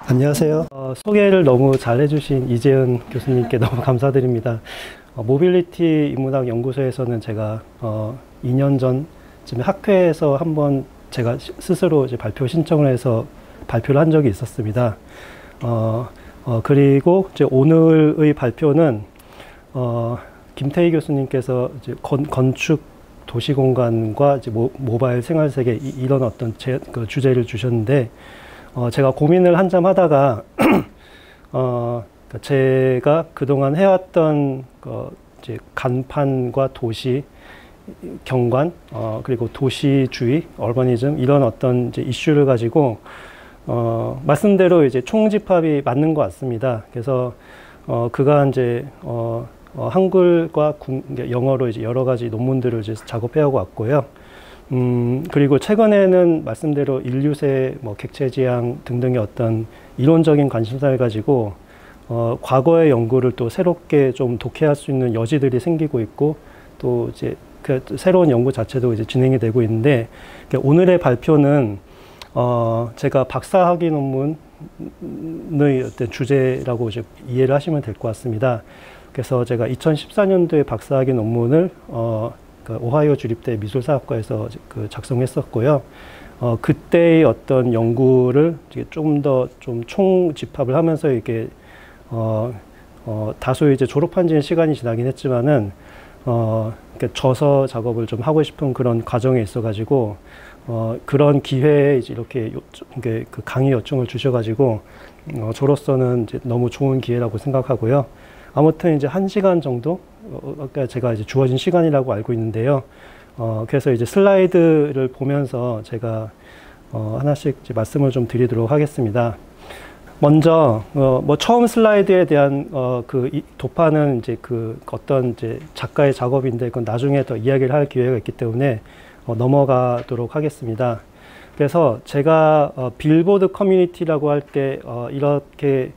안녕하세요. 소개를 너무 잘 해주신 이재은 교수님께 너무 감사드립니다. 모빌리티 인문학 연구소에서는 제가 2년 전쯤에 학회에서 한번 제가 스스로 이제 발표 신청을 해서 발표를 한 적이 있었습니다. 그리고 이제 오늘의 발표는 김태희 교수님께서 이제 건축 도시공간과 이제 모바일 생활세계 이런 어떤 그 주제를 주셨는데, 제가 고민을 한참 하다가 제가 그동안 해왔던 이제 간판과 도시 경관, 그리고 도시주의, 얼버니즘 이런 어떤 이제 이슈를 가지고 말씀대로 이제 총집합이 맞는 것 같습니다. 그래서 그간 이제 한글과 영어로 이제 여러 가지 논문들을 이제 작업해오고 왔고요. 그리고 최근에는 말씀대로 인류세, 객체지향 등등의 어떤 이론적인 관심사를 가지고 과거의 연구를 또 새롭게 좀 독해할 수 있는 여지들이 생기고 있고, 또 이제 그 새로운 연구 자체도 이제 진행이 되고 있는데, 오늘의 발표는 제가 박사학위 논문의 어떤 주제라고 이제 이해를 하시면 될 것 같습니다. 그래서 제가 2014년도에 박사학위 논문을 오하이오 주립대 미술사학과에서 작성했었고요. 그때의 어떤 연구를 좀 더 좀 총집합을 하면서 이렇게 다소 이제 졸업한 지는 시간이 지나긴 했지만은 저서 작업을 좀 하고 싶은 그런 과정에 있어가지고 그런 기회에 이제 이렇게 그 강의 요청을 주셔가지고 저로서는 이제 너무 좋은 기회라고 생각하고요. 아무튼 이제 1시간 정도 아까 제가 이제 주어진 시간이라고 알고 있는데요. 그래서 이제 슬라이드를 보면서 제가 하나씩 이제 말씀을 좀 드리도록 하겠습니다. 먼저 처음 슬라이드에 대한 도파는 이제 어떤 이제 작가의 작업인데, 그건 나중에 더 이야기를 할 기회가 있기 때문에 넘어가도록 하겠습니다. 그래서 제가 빌보드 커뮤니티라고 할 때 이렇게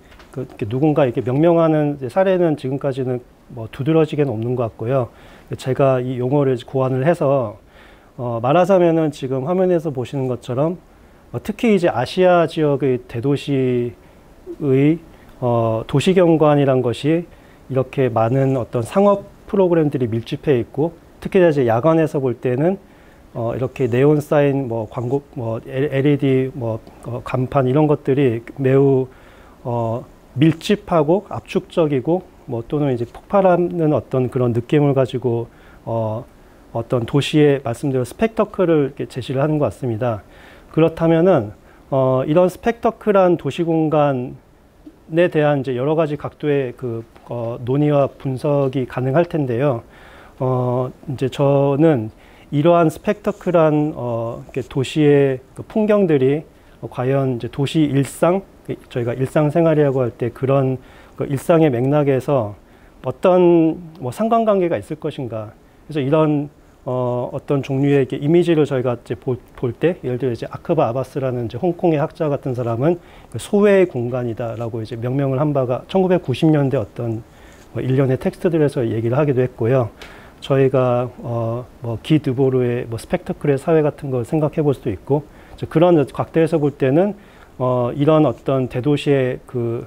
누군가 이렇게 명명하는 사례는 지금까지는 두드러지게는 없는 것 같고요. 제가 이 용어를 고안을 해서 말하자면은 지금 화면에서 보시는 것처럼 특히 이제 아시아 지역의 대도시의 도시경관이란 것이 이렇게 많은 어떤 상업 프로그램들이 밀집해 있고, 특히 이제 야간에서 볼 때는 이렇게 네온 사인, 광고, LED, 간판 이런 것들이 매우 밀집하고 압축적이고, 또는 이제 폭발하는 어떤 그런 느낌을 가지고 어떤 도시의 말씀대로 스펙터클을 이렇게 제시를 하는 것 같습니다. 그렇다면은 이런 스펙터클한 도시 공간에 대한 이제 여러 가지 각도의 논의와 분석이 가능할 텐데요. 이제 저는 이러한 스펙터클한 도시의 풍경들이 과연 이제 도시 일상, 저희가 일상생활이라고 할 때 그런 일상의 맥락에서 어떤 상관관계가 있을 것인가. 그래서 이런 어떤 종류의 이미지를 저희가 이제 볼 때, 예를 들어 이제 아크바 아바스라는 이제 홍콩의 학자 같은 사람은 소외의 공간이다라고 이제 명명을 한 바가 1990년대 어떤 일련의 텍스트들에서 얘기를 하기도 했고요. 저희가 기 드보르의 스펙터클의 사회 같은 걸 생각해 볼 수도 있고, 그런 각도에서 볼 때는 이런 어떤 대도시의 그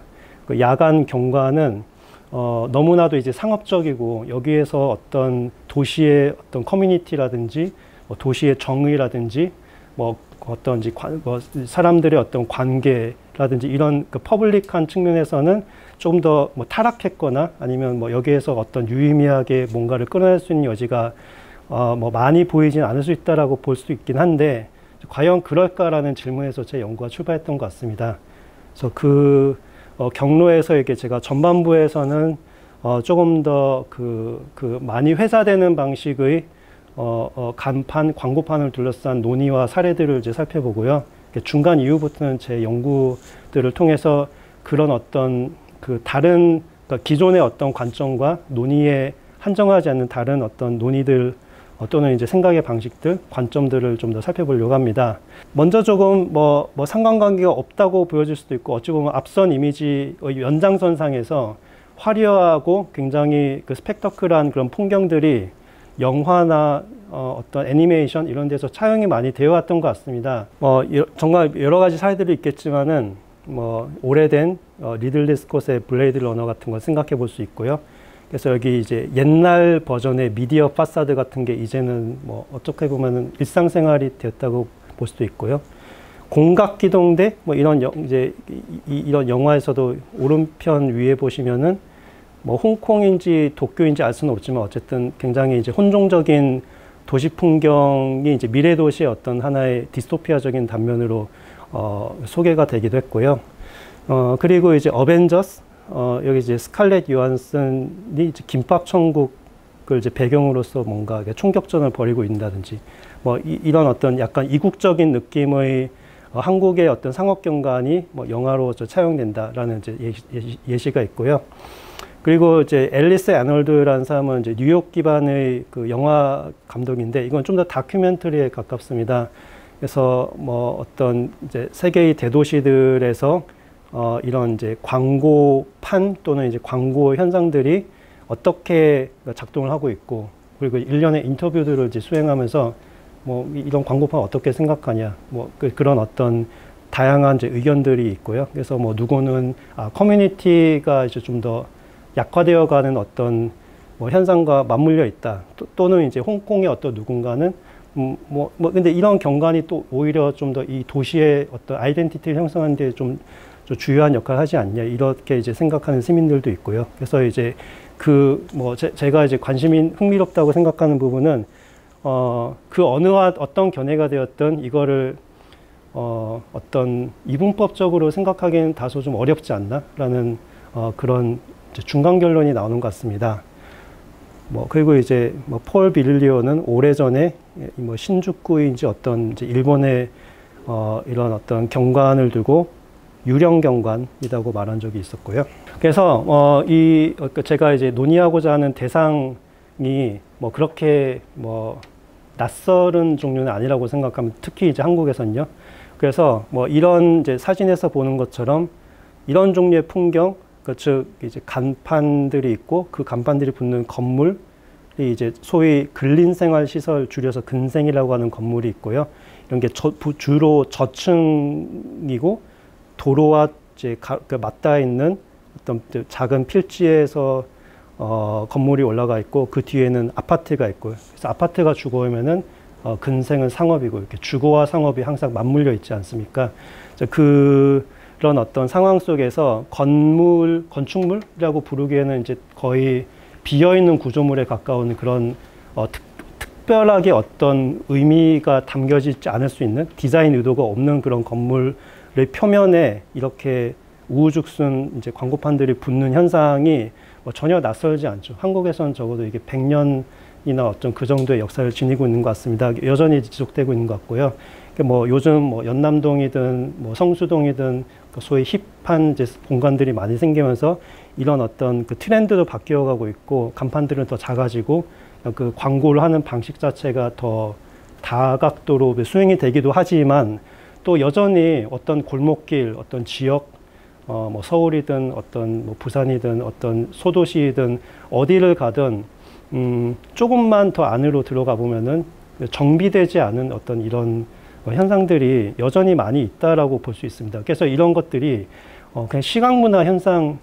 야간 경관은 너무나도 이제 상업적이고, 여기에서 어떤 도시의 어떤 커뮤니티라든지 도시의 정의라든지 어떤 사람들의 어떤 관계라든지 이런 퍼블릭한 측면에서는 좀 더 타락했거나 아니면 여기에서 어떤 유의미하게 뭔가를 끌어낼 수 있는 여지가 많이 보이진 않을 수 있다라고 볼 수도 있긴 한데, 과연 그럴까라는 질문에서 제 연구가 출발했던 것 같습니다. 그래서 경로에서 이렇게 제가 전반부에서는 조금 더 많이 회사되는 방식의 간판, 광고판을 둘러싼 논의와 사례들을 이제 살펴보고요. 중간 이후부터는 제 연구들을 통해서 그런 어떤 다른 기존의 어떤 관점과 논의에 한정하지 않는 다른 어떤 논의들 또는 이제 생각의 방식들, 관점들을 좀 더 살펴보려고 합니다. 먼저 조금 뭐 상관관계가 없다고 보여질 수도 있고, 어찌 보면 앞선 이미지의 연장선상에서 화려하고 굉장히 그 스펙터클한 그런 풍경들이 영화나 어떤 애니메이션 이런 데서 차용이 많이 되어 왔던 것 같습니다. 정말 여러 가지 사례들이 있겠지만은 오래된 리들리 스콧의 블레이드 러너 같은 걸 생각해 볼 수 있고요. 그래서 여기 이제 옛날 버전의 미디어 파사드 같은 게 이제는 어떻게 보면은 일상생활이 되었다고 볼 수도 있고요. 공각기동대 이런 영화에서도 오른편 위에 보시면은 홍콩인지 도쿄인지 알 수는 없지만 어쨌든 굉장히 이제 혼종적인 도시 풍경이 이제 미래 도시의 어떤 하나의 디스토피아적인 단면으로 소개가 되기도 했고요. 그리고 이제 어벤져스, 여기 이제 스칼렛 요한슨이 이제 김밥 천국을 이제 배경으로서 뭔가 총격전을 벌이고 있다든지, 이런 어떤 약간 이국적인 느낌의 한국의 어떤 상업경관이 영화로 차용된다라는 이제 예시가 있고요. 그리고 이제 앨리스 애널드라는 사람은 이제 뉴욕 기반의 그 영화 감독인데, 이건 좀 더 다큐멘터리에 가깝습니다. 그래서 어떤 이제 세계의 대도시들에서 이런 이제 광고판 또는 이제 광고 현상들이 어떻게 작동을 하고 있고, 그리고 일련의 인터뷰들을 이제 수행하면서 이런 광고판 어떻게 생각하냐, 그런 어떤 다양한 이제 의견들이 있고요. 그래서 누구는 커뮤니티가 이제 좀 더 약화되어 가는 어떤 현상과 맞물려 있다. 또는 이제 홍콩의 어떤 누군가는 근데 이런 경관이 또 오히려 좀 더 이 도시의 어떤 아이덴티티를 형성하는 데 좀 주요한 역할을 하지 않냐, 이렇게 이제 생각하는 시민들도 있고요. 그래서 이제 제가 이제 흥미롭다고 생각하는 부분은 그 어떤 견해가 되었든 이거를 어떤 이분법적으로 생각하기에는 다소 좀 어렵지 않나라는 그런 중간 결론이 나오는 것 같습니다. 그리고 이제 폴 비릴리오는 오래전에 신주쿠인지 어떤 이제 일본의 이런 어떤 경관을 두고 유령 경관이라고 말한 적이 있었고요. 그래서 제가 이제 논의하고자 하는 대상이 그렇게 낯설은 종류는 아니라고 생각합니다. 특히 이제 한국에서는요. 그래서 이런 이제 사진에서 보는 것처럼 이런 종류의 풍경, 즉 이제 간판들이 있고 그 간판들이 붙는 건물이 이제 소위 근린생활시설, 줄여서 근생이라고 하는 건물이 있고요. 이런 게 주로 저층이고 도로와 이제 맞닿아 있는 어떤 작은 필지에서 건물이 올라가 있고, 그 뒤에는 아파트가 있고요. 그래서 아파트가 주거이면은 근생은 상업이고, 이렇게 주거와 상업이 항상 맞물려 있지 않습니까? 그런 어떤 상황 속에서 건축물이라고 부르기에는 이제 거의 비어있는 구조물에 가까운 그런 특별하게 어떤 의미가 담겨지지 않을 수 있는, 디자인 의도가 없는 그런 건물의 표면에 이렇게 우후죽순 이제 광고판들이 붙는 현상이 전혀 낯설지 않죠. 한국에서는 적어도 이게 100년이나 어떤 그 정도의 역사를 지니고 있는 것 같습니다. 여전히 지속되고 있는 것 같고요. 요즘 연남동이든 성수동이든 소위 힙한 이제 공간들이 많이 생기면서 이런 어떤 그 트렌드도 바뀌어가고 있고, 간판들은 더 작아지고, 그 광고를 하는 방식 자체가 더 다각도로 수행이 되기도 하지만, 또 여전히 어떤 골목길, 어떤 지역, 서울이든 어떤 부산이든 어떤 소도시이든 어디를 가든 조금만 더 안으로 들어가 보면은 정비되지 않은 어떤 이런 현상들이 여전히 많이 있다라고 볼 수 있습니다. 그래서 이런 것들이 그냥 시각문화 현상에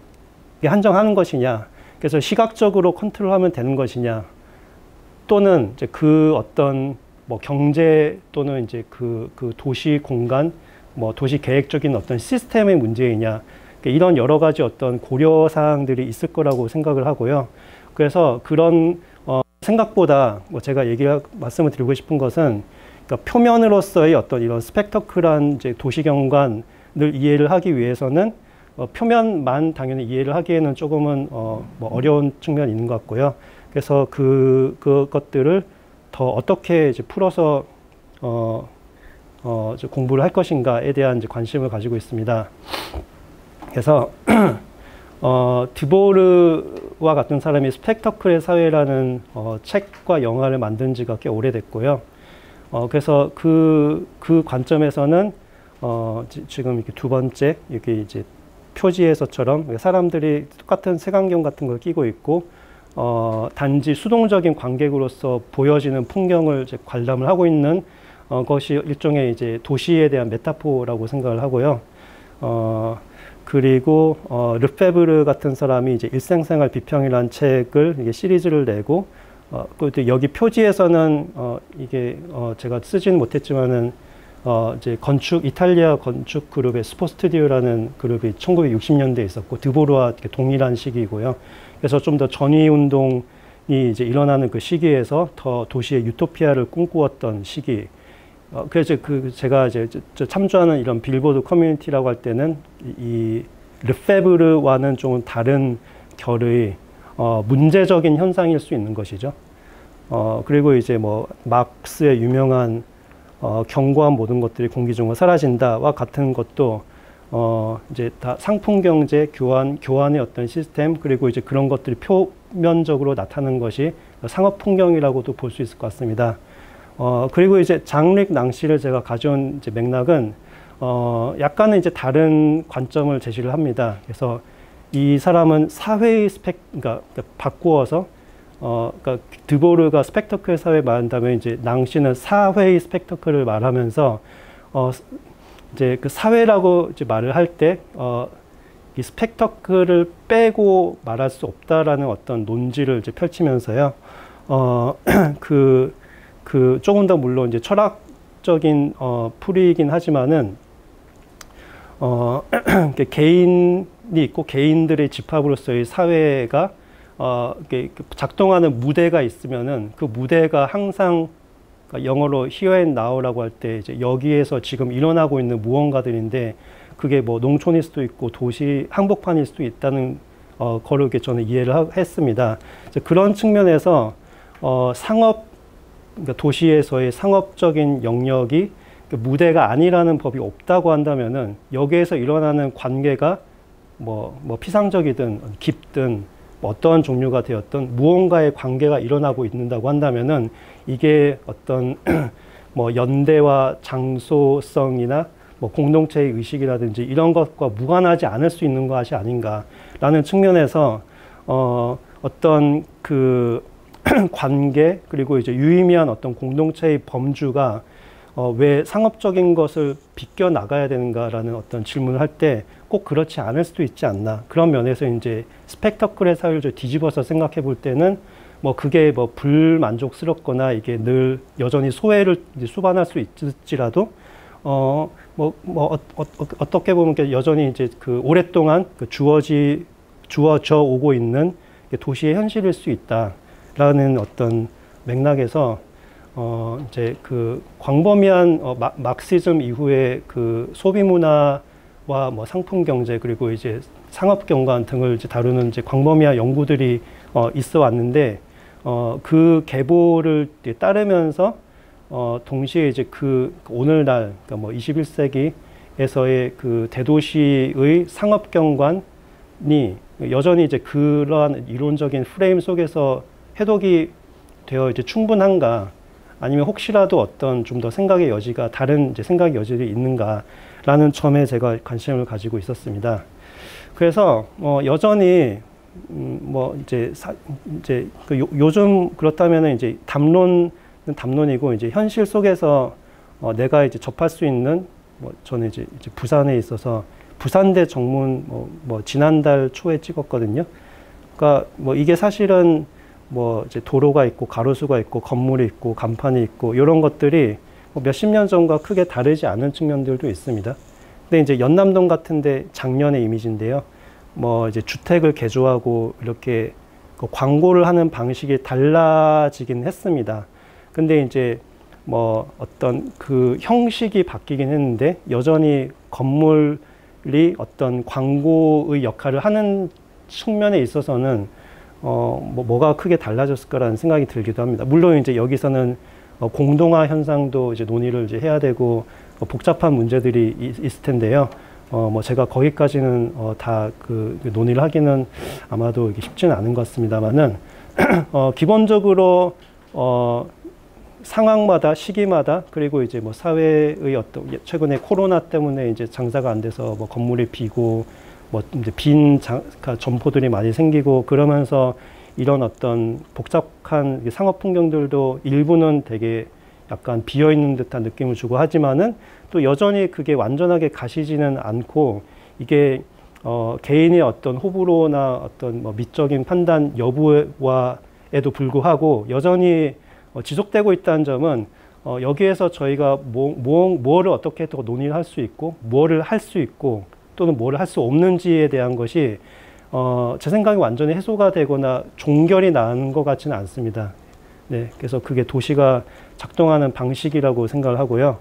한정하는 것이냐, 그래서 시각적으로 컨트롤하면 되는 것이냐, 또는 이제 그 어떤 경제 또는 이제 그 도시 공간, 도시 계획적인 어떤 시스템의 문제이냐, 이런 여러 가지 어떤 고려 사항들이 있을 거라고 생각을 하고요. 그래서 그런 생각보다 제가 말씀을 드리고 싶은 것은, 그러니까 표면으로서의 어떤 이런 스펙터클한 이제 도시 경관을 이해를 하기 위해서는 표면만 당연히 이해를 하기에는 조금은 어려운 측면이 있는 것 같고요. 그래서 그것들을 더 어떻게 이제 풀어서 공부를 할 것인가에 대한 이제 관심을 가지고 있습니다. 그래서 드보르 와 같은 사람이 스펙터클의 사회라는 책과 영화를 만든 지가 꽤 오래됐고요. 그래서 그 관점에서는 지금 이렇게 두 번째 이렇게 이제 표지에서처럼 사람들이 똑같은 색안경 같은 걸 끼고 있고 단지 수동적인 관객으로서 보여지는 풍경을 이제 관람을 하고 있는 것이 일종의 이제 도시에 대한 메타포라고 생각을 하고요. 그리고 르페브르 같은 사람이 이제 일생생활 비평이라는 책을 이게 시리즈를 내고 또 여기 표지에서는 이게 제가 쓰지는 못했지만은 이제 이탈리아 건축 그룹의 스포스튜디오라는 그룹이 1960년대에 있었고 드보르와 동일한 시기이고요. 그래서 좀 더 전위 운동이 이제 일어나는 그 시기에서 더 도시의 유토피아를 꿈꾸었던 시기. 그래서 제가 이제 참조하는 이런 빌보드 커뮤니티라고 할 때는 이 르페브르와는 좀 다른 결의 문제적인 현상일 수 있는 것이죠. 그리고 이제 뭐 막스의 유명한 경고한 모든 것들이 공기 중으로 사라진다와 같은 것도 이제 다 상품 경제 교환의 어떤 시스템 그리고 이제 그런 것들이 표면적으로 나타나는 것이 상업 풍경이라고도 볼 수 있을 것 같습니다. 그리고 이제 장릭 낭시를 제가 가져온 이제 맥락은 약간은 이제 다른 관점을 제시를 합니다. 그래서 이 사람은 사회의 그러니까 바꾸어서 그러니까 드보르가 스펙터클 사회 말한다면 이제 낭시는 사회의 스펙터클을 말하면서 이제 그 사회라고 이제 말을 할 때 이 스펙터클을 빼고 말할 수 없다라는 어떤 논지를 이제 펼치면서요. 조금 더 물론 이제 철학적인 풀이이긴 하지만은 개인이 있고 개인들의 집합으로서의 사회가 작동하는 무대가 있으면은 그 무대가 항상 영어로 here and now라고 할 때 이제 여기에서 지금 일어나고 있는 무언가들인데 그게 뭐 농촌일 수도 있고 도시 한복판일 수도 있다는 거를 저는 이해를 했습니다. 그런 측면에서 그러니까 도시에서의 상업적인 영역이 무대가 아니라는 법이 없다고 한다면은 여기에서 일어나는 관계가 뭐 피상적이든 깊든 어떠한 종류가 되었던 무언가의 관계가 일어나고 있는다고 한다면은 이게 어떤 뭐 연대와 장소성이나 뭐 공동체의 의식이라든지 이런 것과 무관하지 않을 수 있는 것이 아닌가라는 측면에서 어떤 그 관계 그리고 이제 유의미한 어떤 공동체의 범주가 왜 상업적인 것을 비껴 나가야 되는가라는 어떤 질문을 할 때 꼭 그렇지 않을 수도 있지 않나. 그런 면에서 이제 스펙터클의 사회를 뒤집어서 생각해 볼 때는 뭐 그게 뭐 불만족스럽거나 이게 늘 여전히 소외를 수반할 수 있을지라도 어떻게 보면 여전히 이제 그 오랫동안 주어져 오고 있는 도시의 현실일 수 있다라는 어떤 맥락에서 이제 그 광범위한 막시즘 이후에 그 소비 문화와 뭐 상품 경제 그리고 이제 상업 경관 등을 이제 다루는 이제 광범위한 연구들이 있어 왔는데 그 계보를 따르면서 동시에 이제 그 오늘날 그러니까 뭐 21세기에서의 그 대도시의 상업 경관이 여전히 이제 그러한 이론적인 프레임 속에서 해독이 되어 이제 충분한가 아니면 혹시라도 어떤 좀 더 생각의 여지가 다른 이제 생각의 여지들이 있는가라는 점에 제가 관심을 가지고 있었습니다. 그래서 여전히 뭐 이제 요즘 그렇다면은 이제 담론이고 이제 현실 속에서 내가 이제 접할 수 있는 뭐 저는 이제 부산에 있어서 부산대 정문 뭐 지난달 초에 찍었거든요. 그러니까 뭐 이게 사실은 뭐 이제 도로가 있고 가로수가 있고 건물이 있고 간판이 있고 이런 것들이 뭐 몇십 년 전과 크게 다르지 않은 측면들도 있습니다. 근데 이제 연남동 같은데 작년의 이미지인데요. 뭐 이제 주택을 개조하고 이렇게 그 광고를 하는 방식이 달라지긴 했습니다. 근데 이제 뭐 어떤 그 형식이 바뀌긴 했는데 여전히 건물이 어떤 광고의 역할을 하는 측면에 있어서는 뭐가 크게 달라졌을까라는 생각이 들기도 합니다. 물론 이제 여기서는 공동화 현상도 이제 논의를 이제 해야 되고 복잡한 문제들이 있을 텐데요. 뭐 제가 거기까지는 다 그 논의를 하기는 아마도 이게 쉽지는 않은 것 같습니다만은 기본적으로 상황마다 시기마다 그리고 이제 뭐 사회의 어떤 최근에 코로나 때문에 이제 장사가 안 돼서 뭐 건물이 비고 뭐 이제 점포들이 많이 생기고 그러면서 이런 어떤 복잡한 상업 풍경들도 일부는 되게 약간 비어 있는 듯한 느낌을 주고 하지만은 또 여전히 그게 완전하게 가시지는 않고 이게 개인의 어떤 호불호나 어떤 뭐 미적인 판단 여부와에도 불구하고 여전히 지속되고 있다는 점은 여기에서 저희가 뭐를 어떻게 더 논의를 할 수 있고 뭐를 할 수 있고 또는 뭐를 할 수 없는지에 대한 것이 제 생각에 완전히 해소가 되거나 종결이 난 것 같지는 않습니다. 네, 그래서 그게 도시가 작동하는 방식이라고 생각을 하고요.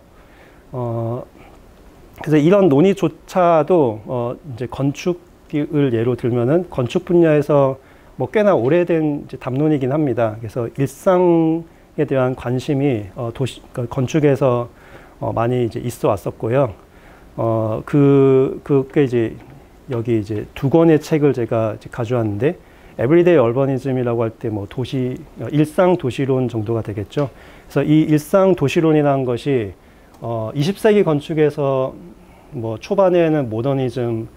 그래서 이런 논의조차도 이제 건축을 예로 들면은 건축 분야에서 뭐 꽤나 오래된 이제 담론이긴 합니다. 그래서 일상에 대한 관심이 그러니까 건축에서 많이 이제 있어 왔었고요. 그게 이제 여기 이제 두 권의 책을 제가 이제 가져왔는데 에브리데이 얼버니즘이라고 할 때 뭐 일상 도시론 정도가 되겠죠. 그래서 이 일상 도시론이라는 것이 20세기 건축에서 뭐 초반에는 모더니즘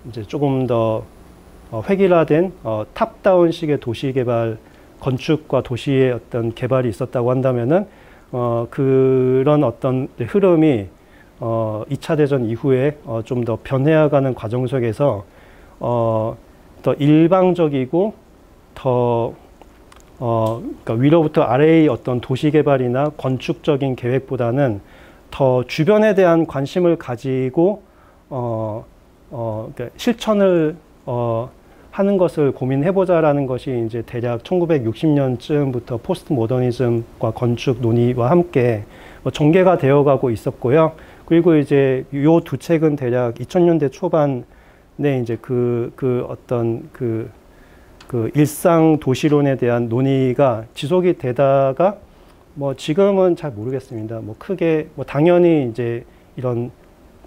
이제 조금 더 획일화된 탑다운식의 도시 개발 건축과 도시의 어떤 개발이 있었다고 한다면은 그런 어떤 흐름이 2차 대전 이후에 좀 더 변해가는 과정 속에서 더 일방적이고 더 그러니까 위로부터 아래의 어떤 도시 개발이나 건축적인 계획보다는 더 주변에 대한 관심을 가지고 그러니까 실천을 하는 것을 고민해보자라는 것이 이제 대략 1960년쯤부터 포스트 모더니즘과 건축 논의와 함께 전개가 되어가고 있었고요. 그리고 이제 요 두 책은 대략 2000년대 초반에 이제 그 일상 도시론에 대한 논의가 지속이 되다가 뭐 지금은 잘 모르겠습니다. 뭐 크게 뭐 당연히 이제 이런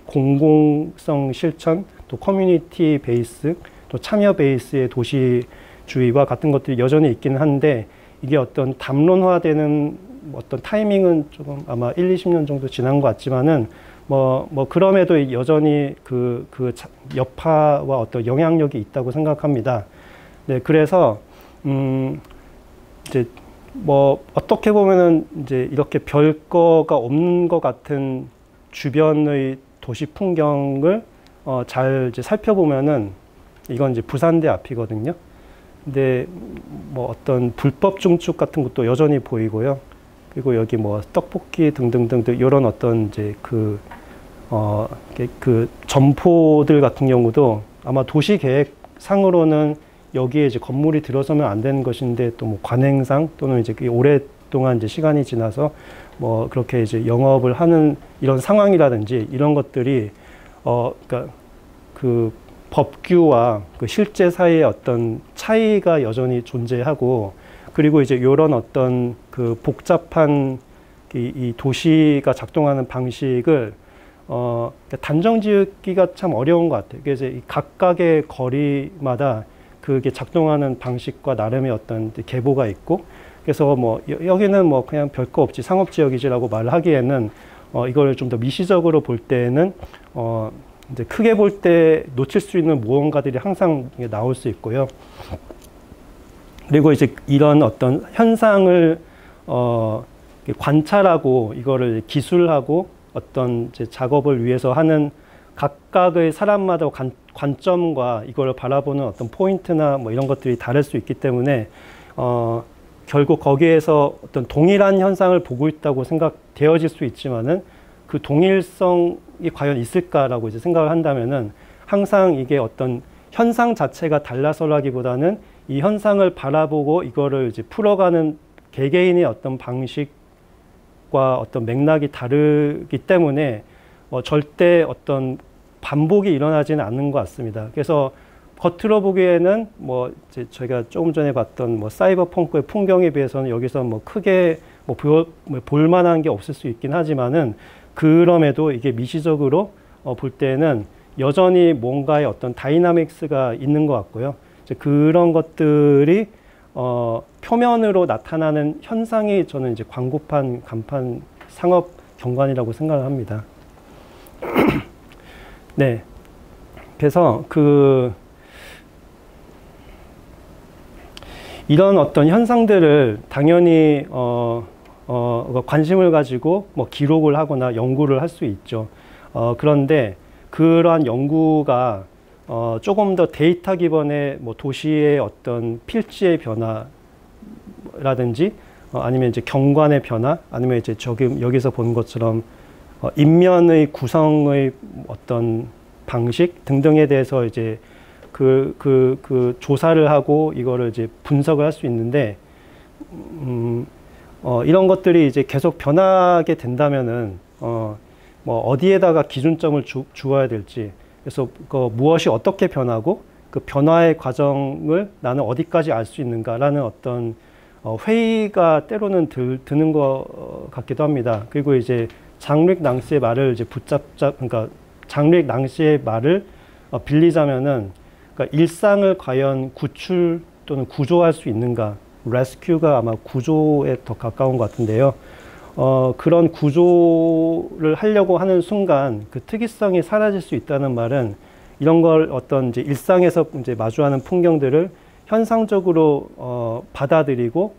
공공성 실천 또 커뮤니티 베이스 또 참여 베이스의 도시주의와 같은 것들이 여전히 있기는 한데 이게 어떤 담론화되는 어떤 타이밍은 조금 아마 20년 정도 지난 것 같지만은 뭐 그럼에도 여전히 그 여파와 어떤 영향력이 있다고 생각합니다. 네, 그래서 이제 뭐 어떻게 보면은 이제 이렇게 별거가 없는 것 같은 주변의 도시 풍경을 잘 이제 살펴보면은 이건 이제 부산대 앞이거든요. 근데 뭐 어떤 불법 증축 같은 것도 여전히 보이고요. 그리고 여기 뭐 떡볶이 등등등등 이런 어떤 이제 그 점포들 같은 경우도 아마 도시 계획상으로는 여기에 이제 건물이 들어서면 안 되는 것인데 또 뭐 관행상 또는 이제 오랫동안 이제 시간이 지나서 뭐 그렇게 이제 영업을 하는 이런 상황이라든지 이런 것들이 그러니까 그 법규와 그 실제 사이의 어떤 차이가 여전히 존재하고 그리고 이제 이런 어떤 그 복잡한 이 도시가 작동하는 방식을 단정 지으기가 참 어려운 것 같아요. 그래서 이 각각의 거리마다 그게 작동하는 방식과 나름의 어떤 계보가 있고 그래서 뭐 여기는 뭐 그냥 별거 없지 상업지역이지라고 말을 하기에는 이걸 좀 더 미시적으로 볼 때는 이제 크게 볼 때 놓칠 수 있는 무언가들이 항상 나올 수 있고요. 그리고 이제 이런 어떤 현상을 관찰하고 이거를 기술하고 어떤 이제 작업을 위해서 하는 각각의 사람마다 관점과 이걸 바라보는 어떤 포인트나 뭐 이런 것들이 다를 수 있기 때문에 결국 거기에서 어떤 동일한 현상을 보고 있다고 생각되어질 수 있지만은 그 동일성이 과연 있을까라고 이제 생각을 한다면은 항상 이게 어떤 현상 자체가 달라서라기보다는 이 현상을 바라보고 이거를 이제 풀어가는 개개인의 어떤 방식과 어떤 맥락이 다르기 때문에 절대 어떤 반복이 일어나지는 않는 것 같습니다. 그래서 겉으로 보기에는 뭐 이제 저희가 조금 전에 봤던 뭐 사이버펑크의 풍경에 비해서는 여기서 뭐 크게 뭐 볼만한 게 없을 수 있긴 하지만은 그럼에도 이게 미시적으로 볼 때는 여전히 뭔가의 어떤 다이나믹스가 있는 것 같고요. 이제 그런 것들이 표면으로 나타나는 현상이 저는 이제 광고판, 간판 상업 경관이라고 생각을 합니다. 네. 그래서 이런 어떤 현상들을 당연히 관심을 가지고 뭐 기록을 하거나 연구를 할 수 있죠. 그런데 그러한 연구가 조금 더 데이터 기반의 뭐 도시의 어떤 필지의 변화라든지 아니면 이제 경관의 변화, 아니면 이제 여기서 본 것처럼 인면의 구성의 어떤 방식 등등에 대해서 이제 그 조사를 하고 이거를 이제 분석을 할 수 있는데, 이런 것들이 이제 계속 변하게 된다면은 뭐 어디에다가 기준점을 주어야 될지, 그래서 무엇이 어떻게 변하고 그 변화의 과정을 나는 어디까지 알 수 있는가라는 어떤 회의가 때로는 드는 것 같기도 합니다. 그리고 이제 장르익 낭시의 말을 이제 그러니까 장르익 낭시의 말을 빌리자면은, 그러니까 일상을 과연 구출 또는 구조할 수 있는가, 레스큐가 아마 구조에 더 가까운 것 같은데요. 그런 구조를 하려고 하는 순간 그 특이성이 사라질 수 있다는 말은, 이런 걸 어떤 이제 일상에서 이제 마주하는 풍경들을 현상적으로 받아들이고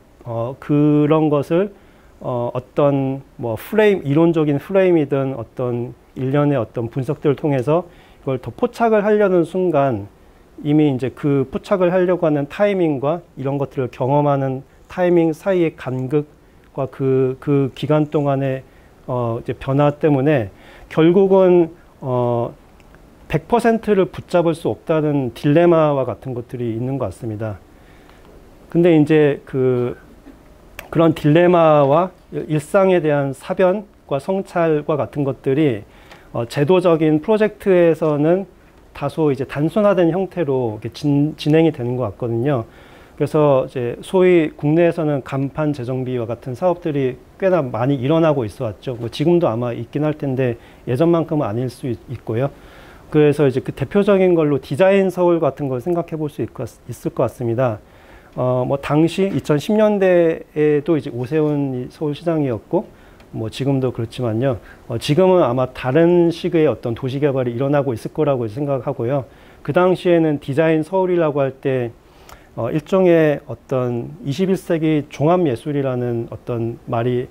그런 것을 어떤 뭐 이론적인 프레임이든 어떤 일련의 어떤 분석들을 통해서 이걸 더 포착을 하려는 순간, 이미 이제 그 포착을 하려고 하는 타이밍과 이런 것들을 경험하는 타이밍 사이의 간극과 그 기간 동안의 이제 변화 때문에 결국은 100%를 붙잡을 수 없다는 딜레마와 같은 것들이 있는 것 같습니다. 근데 이제 그런 딜레마와 일상에 대한 사변과 성찰과 같은 것들이 제도적인 프로젝트에서는 다소 이제 단순화된 형태로 이렇게 진행이 되는 것 같거든요. 그래서 이제 소위 국내에서는 간판 재정비와 같은 사업들이 꽤나 많이 일어나고 있어 왔죠. 뭐 지금도 아마 있긴 할 텐데 예전만큼은 아닐 수 있고요. 그래서 이제 그 대표적인 걸로 디자인 서울 같은 걸 생각해 볼 수 있을 것 같습니다. 뭐 당시 2010년대에도 이제 오세훈이 서울시장이었고, 뭐 지금도 그렇지만요. 지금은 아마 다른 식의 어떤 도시 개발이 일어나고 있을 거라고 생각하고요. 그 당시에는 디자인 서울이라고 할 때 일종의 어떤 21세기 종합예술이라는 어떤 말이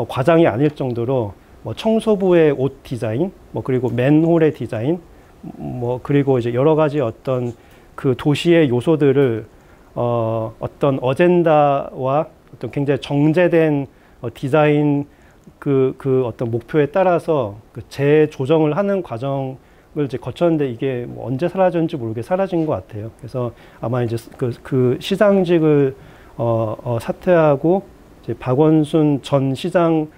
과장이 아닐 정도로 뭐 청소부의 옷 디자인, 뭐 그리고 맨홀의 디자인, 뭐 그리고 이제 여러 가지 어떤 그 도시의 요소들을 어떤 어젠다와 어떤 굉장히 정제된 디자인 그 어떤 목표에 따라서 그 재조정을 하는 과정을 이제 거쳤는데, 이게 뭐 언제 사라졌는지 모르게 사라진 것 같아요. 그래서 아마 이제 그 시장직을 사퇴하고 이제 박원순 전 시장이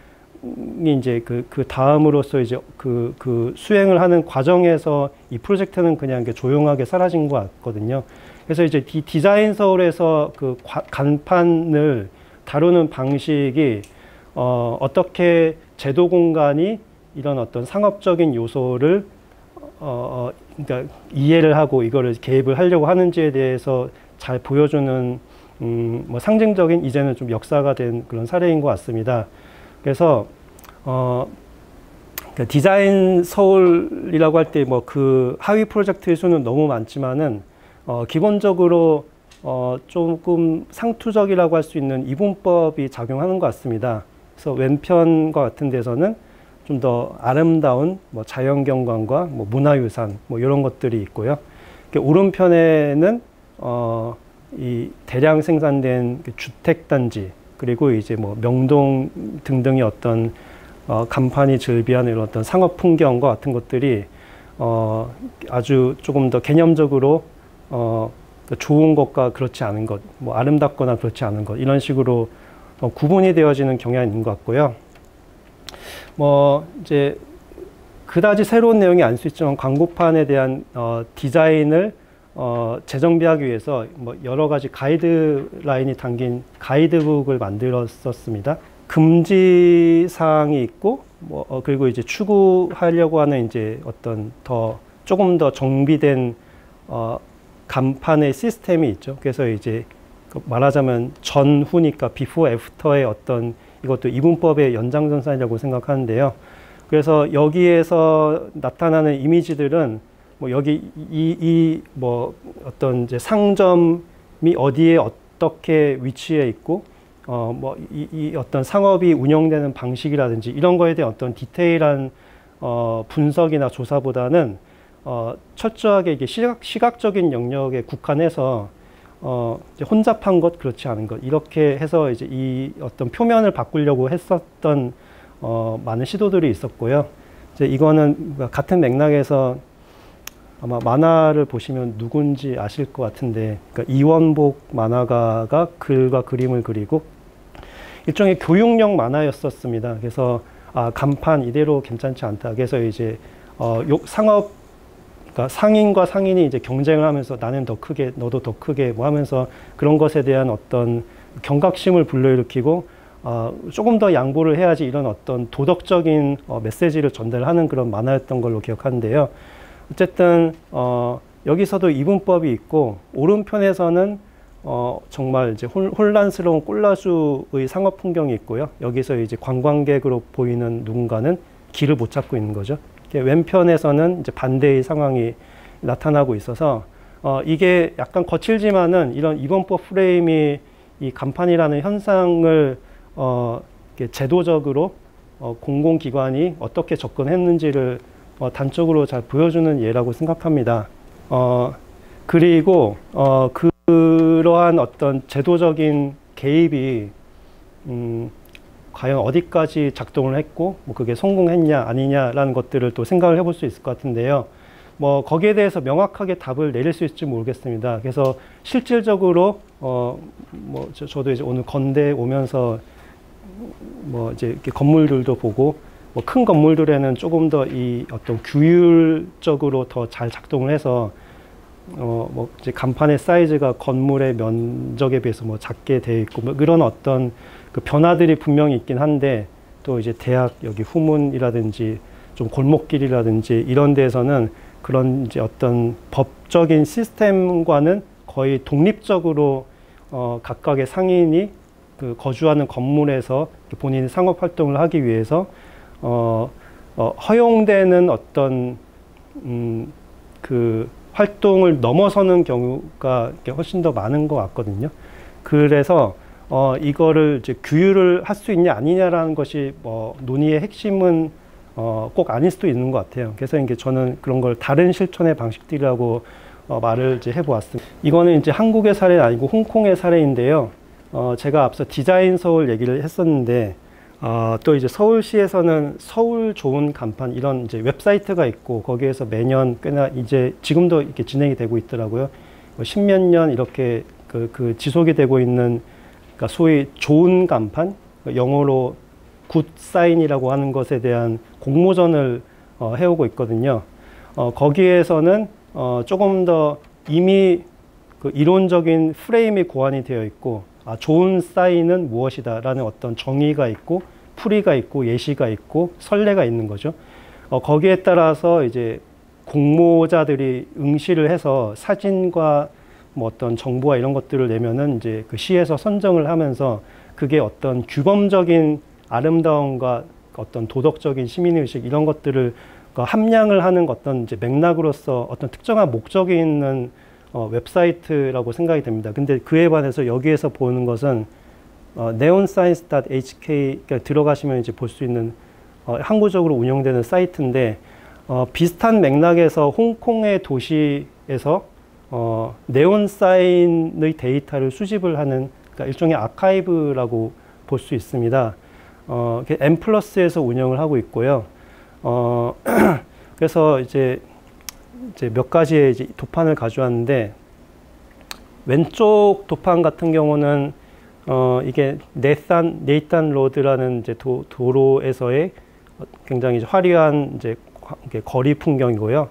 이제 그 다음으로서 이제 그 수행을 하는 과정에서 이 프로젝트는 그냥 조용하게 사라진 것 같거든요. 그래서 이제 디자인 서울에서 그 간판을 다루는 방식이 어떻게 제도 공간이 이런 어떤 상업적인 요소를 그러니까 이해를 하고 이거를 개입을 하려고 하는지에 대해서 잘 보여주는 뭐 상징적인, 이제는 좀 역사가 된 그런 사례인 것 같습니다. 그래서 디자인 서울이라고 할 때 뭐 그 하위 프로젝트의 수는 너무 많지만은 기본적으로 조금 상투적이라고 할 수 있는 이분법이 작용하는 것 같습니다. 그래서 왼편과 같은 데서는 좀 더 아름다운 뭐 자연경관과 뭐 문화유산 뭐 이런 것들이 있고요. 오른편에는 이 대량 생산된 주택단지, 그리고 이제 뭐 명동 등등의 어떤 간판이 즐비하는 이런 어떤 상업 풍경과 같은 것들이 아주 조금 더 개념적으로 좋은 것과 그렇지 않은 것, 뭐 아름답거나 그렇지 않은 것, 이런 식으로 구분이 되어지는 경향이 있는 것 같고요. 뭐 이제 그다지 새로운 내용이 아닐 수 있지만 광고판에 대한 디자인을 재정비하기 위해서 뭐 여러 가지 가이드라인이 담긴 가이드북을 만들었었습니다. 금지 사항이 있고, 뭐 그리고 이제 추구하려고 하는 이제 어떤 더 조금 더 정비된 간판의 시스템이 있죠. 그래서 이제 말하자면 전후니까 비포 애프터의 어떤 이것도 이분법의 연장선상이라고 생각하는데요. 그래서 여기에서 나타나는 이미지들은 뭐 여기 뭐 어떤 이제 상점이 어디에 어떻게 위치해 있고 뭐 이 어떤 상업이 운영되는 방식이라든지 이런 거에 대한 어떤 디테일한 분석이나 조사보다는 철저하게 이게 시각적인 영역에 국한해서 이제 혼잡한 것, 그렇지 않은 것 이렇게 해서 이제 이 어떤 표면을 바꾸려고 했었던 많은 시도들이 있었고요. 이제 이거는 같은 맥락에서 아마 만화를 보시면 누군지 아실 것 같은데, 그러니까 이원복 만화가가 글과 그림을 그리고 일종의 교육용 만화였었습니다. 그래서 간판 이대로 괜찮지 않다. 그래서 이제 상업, 그러니까 상인과 상인이 이제 경쟁을 하면서 나는 더 크게, 너도 더 크게 뭐 하면서 그런 것에 대한 어떤 경각심을 불러일으키고 조금 더 양보를 해야지 이런 어떤 도덕적인 메시지를 전달하는 그런 만화였던 걸로 기억하는데요. 어쨌든 여기서도 이분법이 있고 오른편에서는 정말 이제 혼란스러운 꼴라주의 상업 풍경이 있고요. 여기서 이제 관광객으로 보이는 누군가는 길을 못 찾고 있는 거죠. 왼편에서는 이제 반대의 상황이 나타나고 있어서 이게 약간 거칠지만은 이런 이분법 프레임이 이 간판이라는 현상을 제도적으로 공공기관이 어떻게 접근했는지를 단적으로 잘 보여주는 예라고 생각합니다. 그리고 그러한 어떤 제도적인 개입이 과연 어디까지 작동을 했고 뭐 그게 성공했냐 아니냐라는 것들을 또 생각을 해볼 수 있을 것 같은데요. 뭐 거기에 대해서 명확하게 답을 내릴 수 있을지 모르겠습니다. 그래서 실질적으로 뭐 저도 이제 오늘 건대 오면서 뭐 이제 이렇게 건물들도 보고 뭐 큰 건물들에는 조금 더 이 어떤 규율적으로 더 잘 작동을 해서 뭐 이제 간판의 사이즈가 건물의 면적에 비해서 뭐 작게 돼 있고 뭐 그런 어떤 그 변화들이 분명히 있긴 한데, 또 이제 대학 여기 후문이라든지 좀 골목길이라든지 이런 데에서는 그런 이제 어떤 법적인 시스템과는 거의 독립적으로 각각의 상인이 그 거주하는 건물에서 본인의 상업 활동을 하기 위해서 허용되는 어떤 그 활동을 넘어서는 경우가 훨씬 더 많은 것 같거든요. 그래서 이거를 이제 규율을 할 수 있냐 아니냐라는 것이 논의의 핵심은 꼭 아닐 수도 있는 것 같아요. 그래서 이제 저는 그런 걸 다른 실천의 방식들이라고 말을 이제 해보았습니다. 이거는 이제 한국의 사례는 아니고 홍콩의 사례인데요. 제가 앞서 디자인 서울 얘기를 했었는데, 또 이제 서울시에서는 서울 좋은 간판 이런 이제 웹사이트가 있고 거기에서 매년 꽤나 이제 지금도 이렇게 진행이 되고 있더라고요. 십몇 년 이렇게 그 지속이 되고 있는, 그러니까 소위 좋은 간판, 영어로 굿 사인이라고 하는 것에 대한 공모전을 해오고 있거든요. 거기에서는 조금 더 이미 그 이론적인 프레임이 고안이 되어 있고, 좋은 사인은 무엇이다라는 어떤 정의가 있고 풀이가 있고 예시가 있고 선례가 있는 거죠. 거기에 따라서 이제 공모자들이 응시를 해서 사진과 뭐 어떤 정보와 이런 것들을 내면은 이제 그 시에서 선정을 하면서 그게 어떤 규범적인 아름다움과 어떤 도덕적인 시민의식 이런 것들을 함량을 하는 어떤 이제 맥락으로서 어떤 특정한 목적이 있는 웹사이트라고 생각이 됩니다. 근데 그에 반해서 여기에서 보는 것은 neonscience.hk 들어가시면 이제 볼 수 있는 항구적으로 운영되는 사이트인데, 비슷한 맥락에서 홍콩의 도시에서 네온사인의 데이터를 수집을 하는, 그러니까 일종의 아카이브라고 볼 수 있습니다. M+에서 운영을 하고 있고요. 그래서 이제 몇 가지의 이제 도판을 가져왔는데, 왼쪽 도판 같은 경우는 이게 네이탄 로드라는 이제 도로에서의 굉장히 화려한 이제 거리 풍경이고요.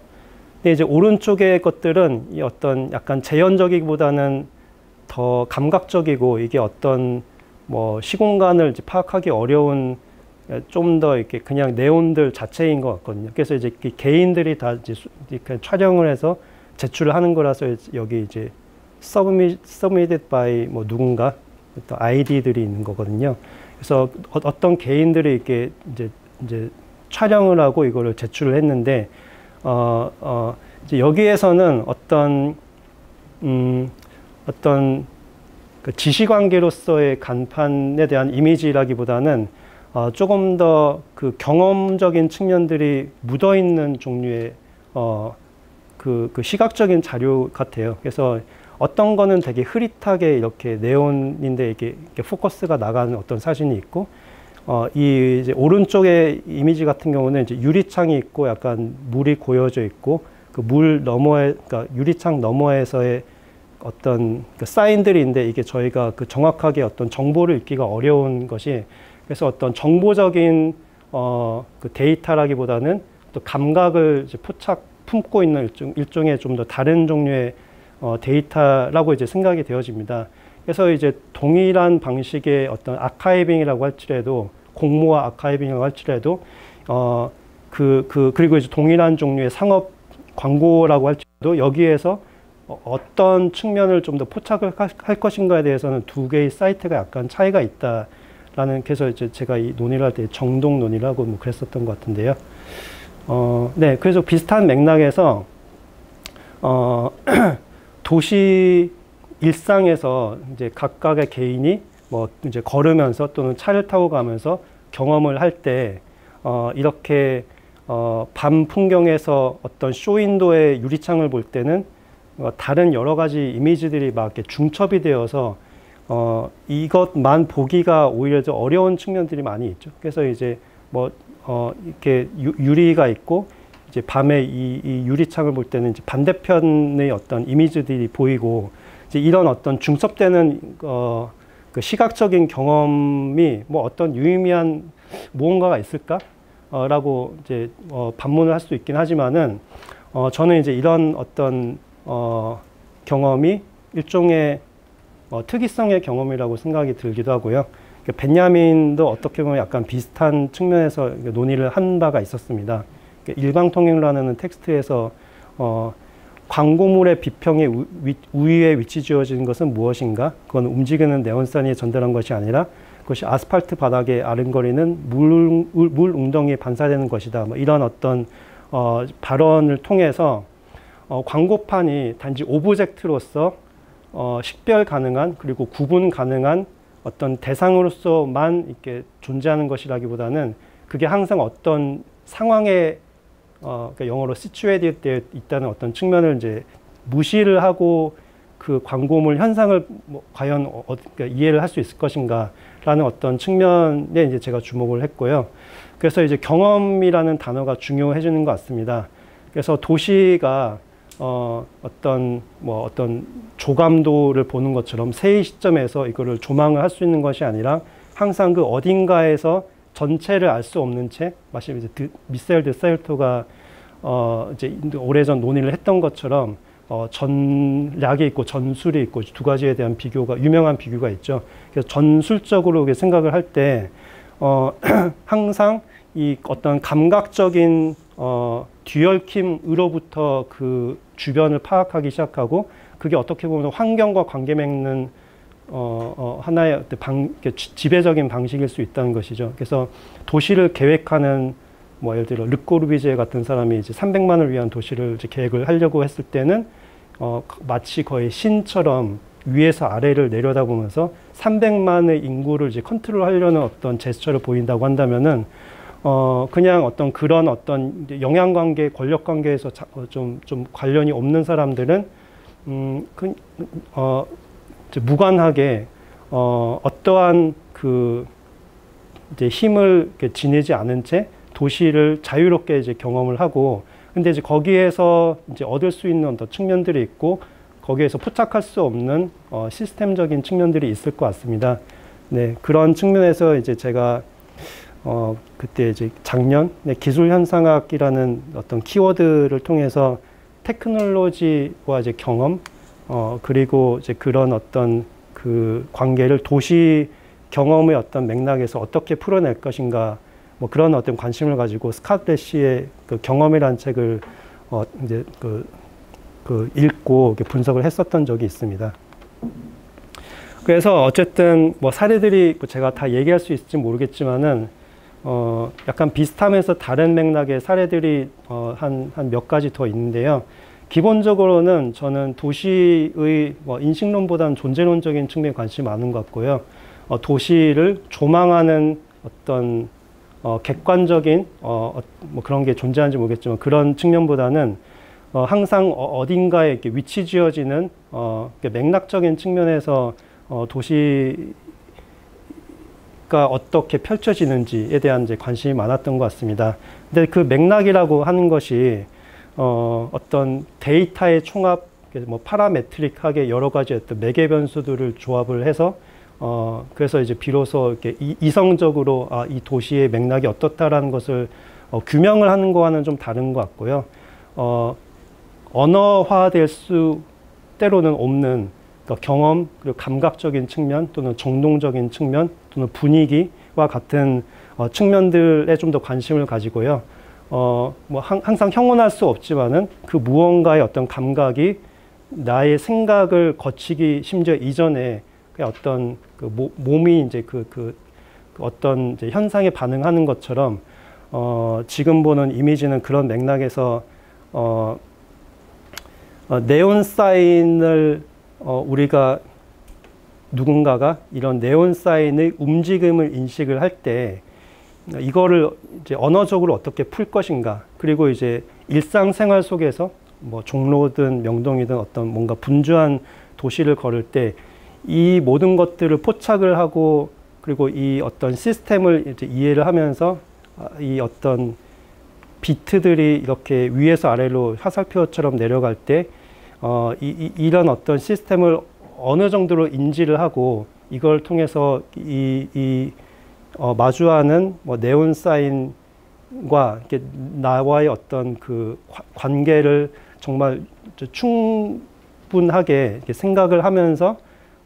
근데 이제 오른쪽의 것들은 이 어떤 약간 재현적이기보다는 더 감각적이고, 이게 어떤 뭐 시공간을 이제 파악하기 어려운 좀 더 이렇게 그냥 네온들 자체인 것 같거든요. 그래서 이제 개인들이 다 이제 촬영을 해서 제출을 하는 거라서 여기 이제 submitted by 뭐 누군가 어떤 아이디들이 있는 거거든요. 그래서 어떤 개인들이 이렇게 이제 촬영을 하고 이거를 제출을 했는데 이제 여기에서는 어떤 그 지시관계로서의 간판에 대한 이미지라기보다는 조금 더 그 경험적인 측면들이 묻어 있는 종류의 그 시각적인 자료 같아요. 그래서 어떤 거는 되게 흐릿하게 이렇게 네온인데 이렇게 포커스가 나가는 어떤 사진이 있고, 이 이제 오른쪽의 이미지 같은 경우는 이제 유리창이 있고 약간 물이 고여져 있고 그 물 너머에, 그러니까 유리창 너머에서의 어떤 그 사인들이 있는데 이게 저희가 그 정확하게 어떤 정보를 읽기가 어려운 것이, 그래서 어떤 정보적인 그 데이터라기보다는 또 감각을 이제 품고 있는 일종의 좀 더 다른 종류의 데이터라고 이제 생각이 되어집니다. 그래서 이제 동일한 방식의 어떤 아카이빙이라고 할지라도, 공모와 아카이빙이라고 할지라도, 그리고 이제 동일한 종류의 상업 광고라고 할지라도 여기에서 어떤 측면을 좀 더 포착을 할 것인가에 대해서는 두 개의 사이트가 약간 차이가 있다라는, 그래서 이제 제가 이 논의를 할 때 정동 논의를 하고 뭐 그랬었던 것 같은데요. 네, 그래서 비슷한 맥락에서 도시 일상에서 이제 각각의 개인이 뭐 이제 걸으면서 또는 차를 타고 가면서 경험을 할 때 이렇게 밤 풍경에서 어떤 쇼윈도의 유리창을 볼 때는 다른 여러 가지 이미지들이 막 이렇게 중첩이 되어서 이것만 보기가 오히려 더 어려운 측면들이 많이 있죠. 그래서 이제 뭐 이렇게 유리가 있고 이제 밤에 이 유리창을 볼 때는 이제 반대편의 어떤 이미지들이 보이고, 이제 이런 어떤 중첩되는 그 시각적인 경험이 뭐 어떤 유의미한 무언가가 있을까? 라고 이제 반문을 할 수 있긴 하지만은 저는 이제 이런 어떤 경험이 일종의 특이성의 경험이라고 생각이 들기도 하고요. 벤야민도 어떻게 보면 약간 비슷한 측면에서 논의를 한 바가 있었습니다. 일방통행이라는 텍스트에서 광고물의 비평의 우위에 위치 지어진 것은 무엇인가? 그건 움직이는 네온산이 전달한 것이 아니라 그것이 아스팔트 바닥에 아른거리는 물 웅덩이에 반사되는 것이다. 뭐 이런 어떤 발언을 통해서 광고판이 단지 오브젝트로서 식별 가능한, 그리고 구분 가능한 어떤 대상으로서만 이렇게 존재하는 것이라기보다는 그게 항상 어떤 상황에 그러니까 영어로 situated 되어 있다는 어떤 측면을 이제 무시를 하고 그 광고물 현상을 뭐 과연 그러니까 이해를 할 수 있을 것인가라는 어떤 측면에 이제 제가 주목을 했고요. 그래서 이제 경험이라는 단어가 중요해지는 것 같습니다. 그래서 도시가 어떤 조감도를 보는 것처럼 세의 시점에서 이거를 조망을 할 수 있는 것이 아니라 항상 그 어딘가에서 전체를 알 수 없는 채, 마치 이제 미셀 드 사일토가 이제 오래전 논의를 했던 것처럼 전략이 있고 전술이 있고 두 가지에 대한 비교가, 유명한 비교가 있죠. 그래서 전술적으로 생각을 할 때 항상 이 어떤 감각적인 뒤얽힘으로부터 그 주변을 파악하기 시작하고, 그게 어떻게 보면 환경과 관계 맺는 하나의 지배적인 방식일 수 있다는 것이죠. 그래서 도시를 계획하는, 뭐 예를 들어 르꼬르비제 같은 사람이 이제 300만을 위한 도시를 이제 계획을 하려고 했을 때는 마치 거의 신처럼 위에서 아래를 내려다보면서 300만의 인구를 이제 컨트롤하려는 어떤 제스처를 보인다고 한다면은 그냥 어떤 그런 어떤 영향관계, 권력관계에서 좀 관련이 없는 사람들은 무관하게 어떠한 그 이제 힘을 지니지 않은 채 도시를 자유롭게 이제 경험을 하고, 근데 이제 거기에서 이제 얻을 수 있는 어떤 측면들이 있고 거기에서 포착할 수 없는 시스템적인 측면들이 있을 것 같습니다. 네, 그런 측면에서 이제 제가 그때 이제 작년 기술 현상학이라는 어떤 키워드를 통해서 테크놀로지와 이제 경험, 그리고 이제 그런 어떤 그 관계를 도시 경험의 어떤 맥락에서 어떻게 풀어낼 것인가에 뭐 그런 어떤 관심을 가지고 스캇 레시의 그 경험이라는 책을 이제 읽고 분석을 했었던 적이 있습니다. 그래서 어쨌든 뭐 사례들이 제가 다 얘기할 수 있을지 모르겠지만은 약간 비슷하면서 다른 맥락의 사례들이 한 몇 가지 더 있는데요. 기본적으로는 저는 도시의 뭐 인식론보다는 존재론적인 측면에 관심이 많은 것 같고요. 도시를 조망하는 어떤 객관적인 뭐 그런 게 존재하는지 모르겠지만 그런 측면보다는 항상 어딘가에 이렇게 위치 지어지는 맥락적인 측면에서 도시가 어떻게 펼쳐지는지에 대한 이제 관심이 많았던 것 같습니다. 근데 그 맥락이라고 하는 것이 어떤 데이터의 총합, 뭐 파라메트릭하게 여러 가지 어떤 매개 변수들을 조합을 해서 그래서 이제 비로소 이렇게 이성적으로 이 도시의 맥락이 어떻다라는 것을 규명을 하는 거와는 좀 다른 것 같고요. 언어화될 수 때로는 없는 그러니까 경험 그리고 감각적인 측면 또는 정동적인 측면 또는 분위기와 같은 측면들에 좀 더 관심을 가지고요. 뭐 항상 형언할 수 없지만은 그 무언가의 어떤 감각이 나의 생각을 거치기 심지어 이전에 어떤 그 몸이 이제 그 어떤 이제 현상에 반응하는 것처럼 지금 보는 이미지는 그런 맥락에서 네온 사인을 우리가 누군가가 이런 네온 사인의 움직임을 인식을 할 때 이거를 이제 언어적으로 어떻게 풀 것인가, 그리고 이제 일상생활 속에서 뭐 종로든 명동이든 어떤 뭔가 분주한 도시를 걸을 때 이 모든 것들을 포착을 하고 그리고 이 어떤 시스템을 이제 이해를 하면서 이 어떤 비트들이 이렇게 위에서 아래로 화살표처럼 내려갈 때 이런 어떤 시스템을 어느 정도로 인지를 하고 이걸 통해서 마주하는 뭐 네온 사인과 이렇게 나와의 어떤 그 관계를 정말 충분하게 이렇게 생각을 하면서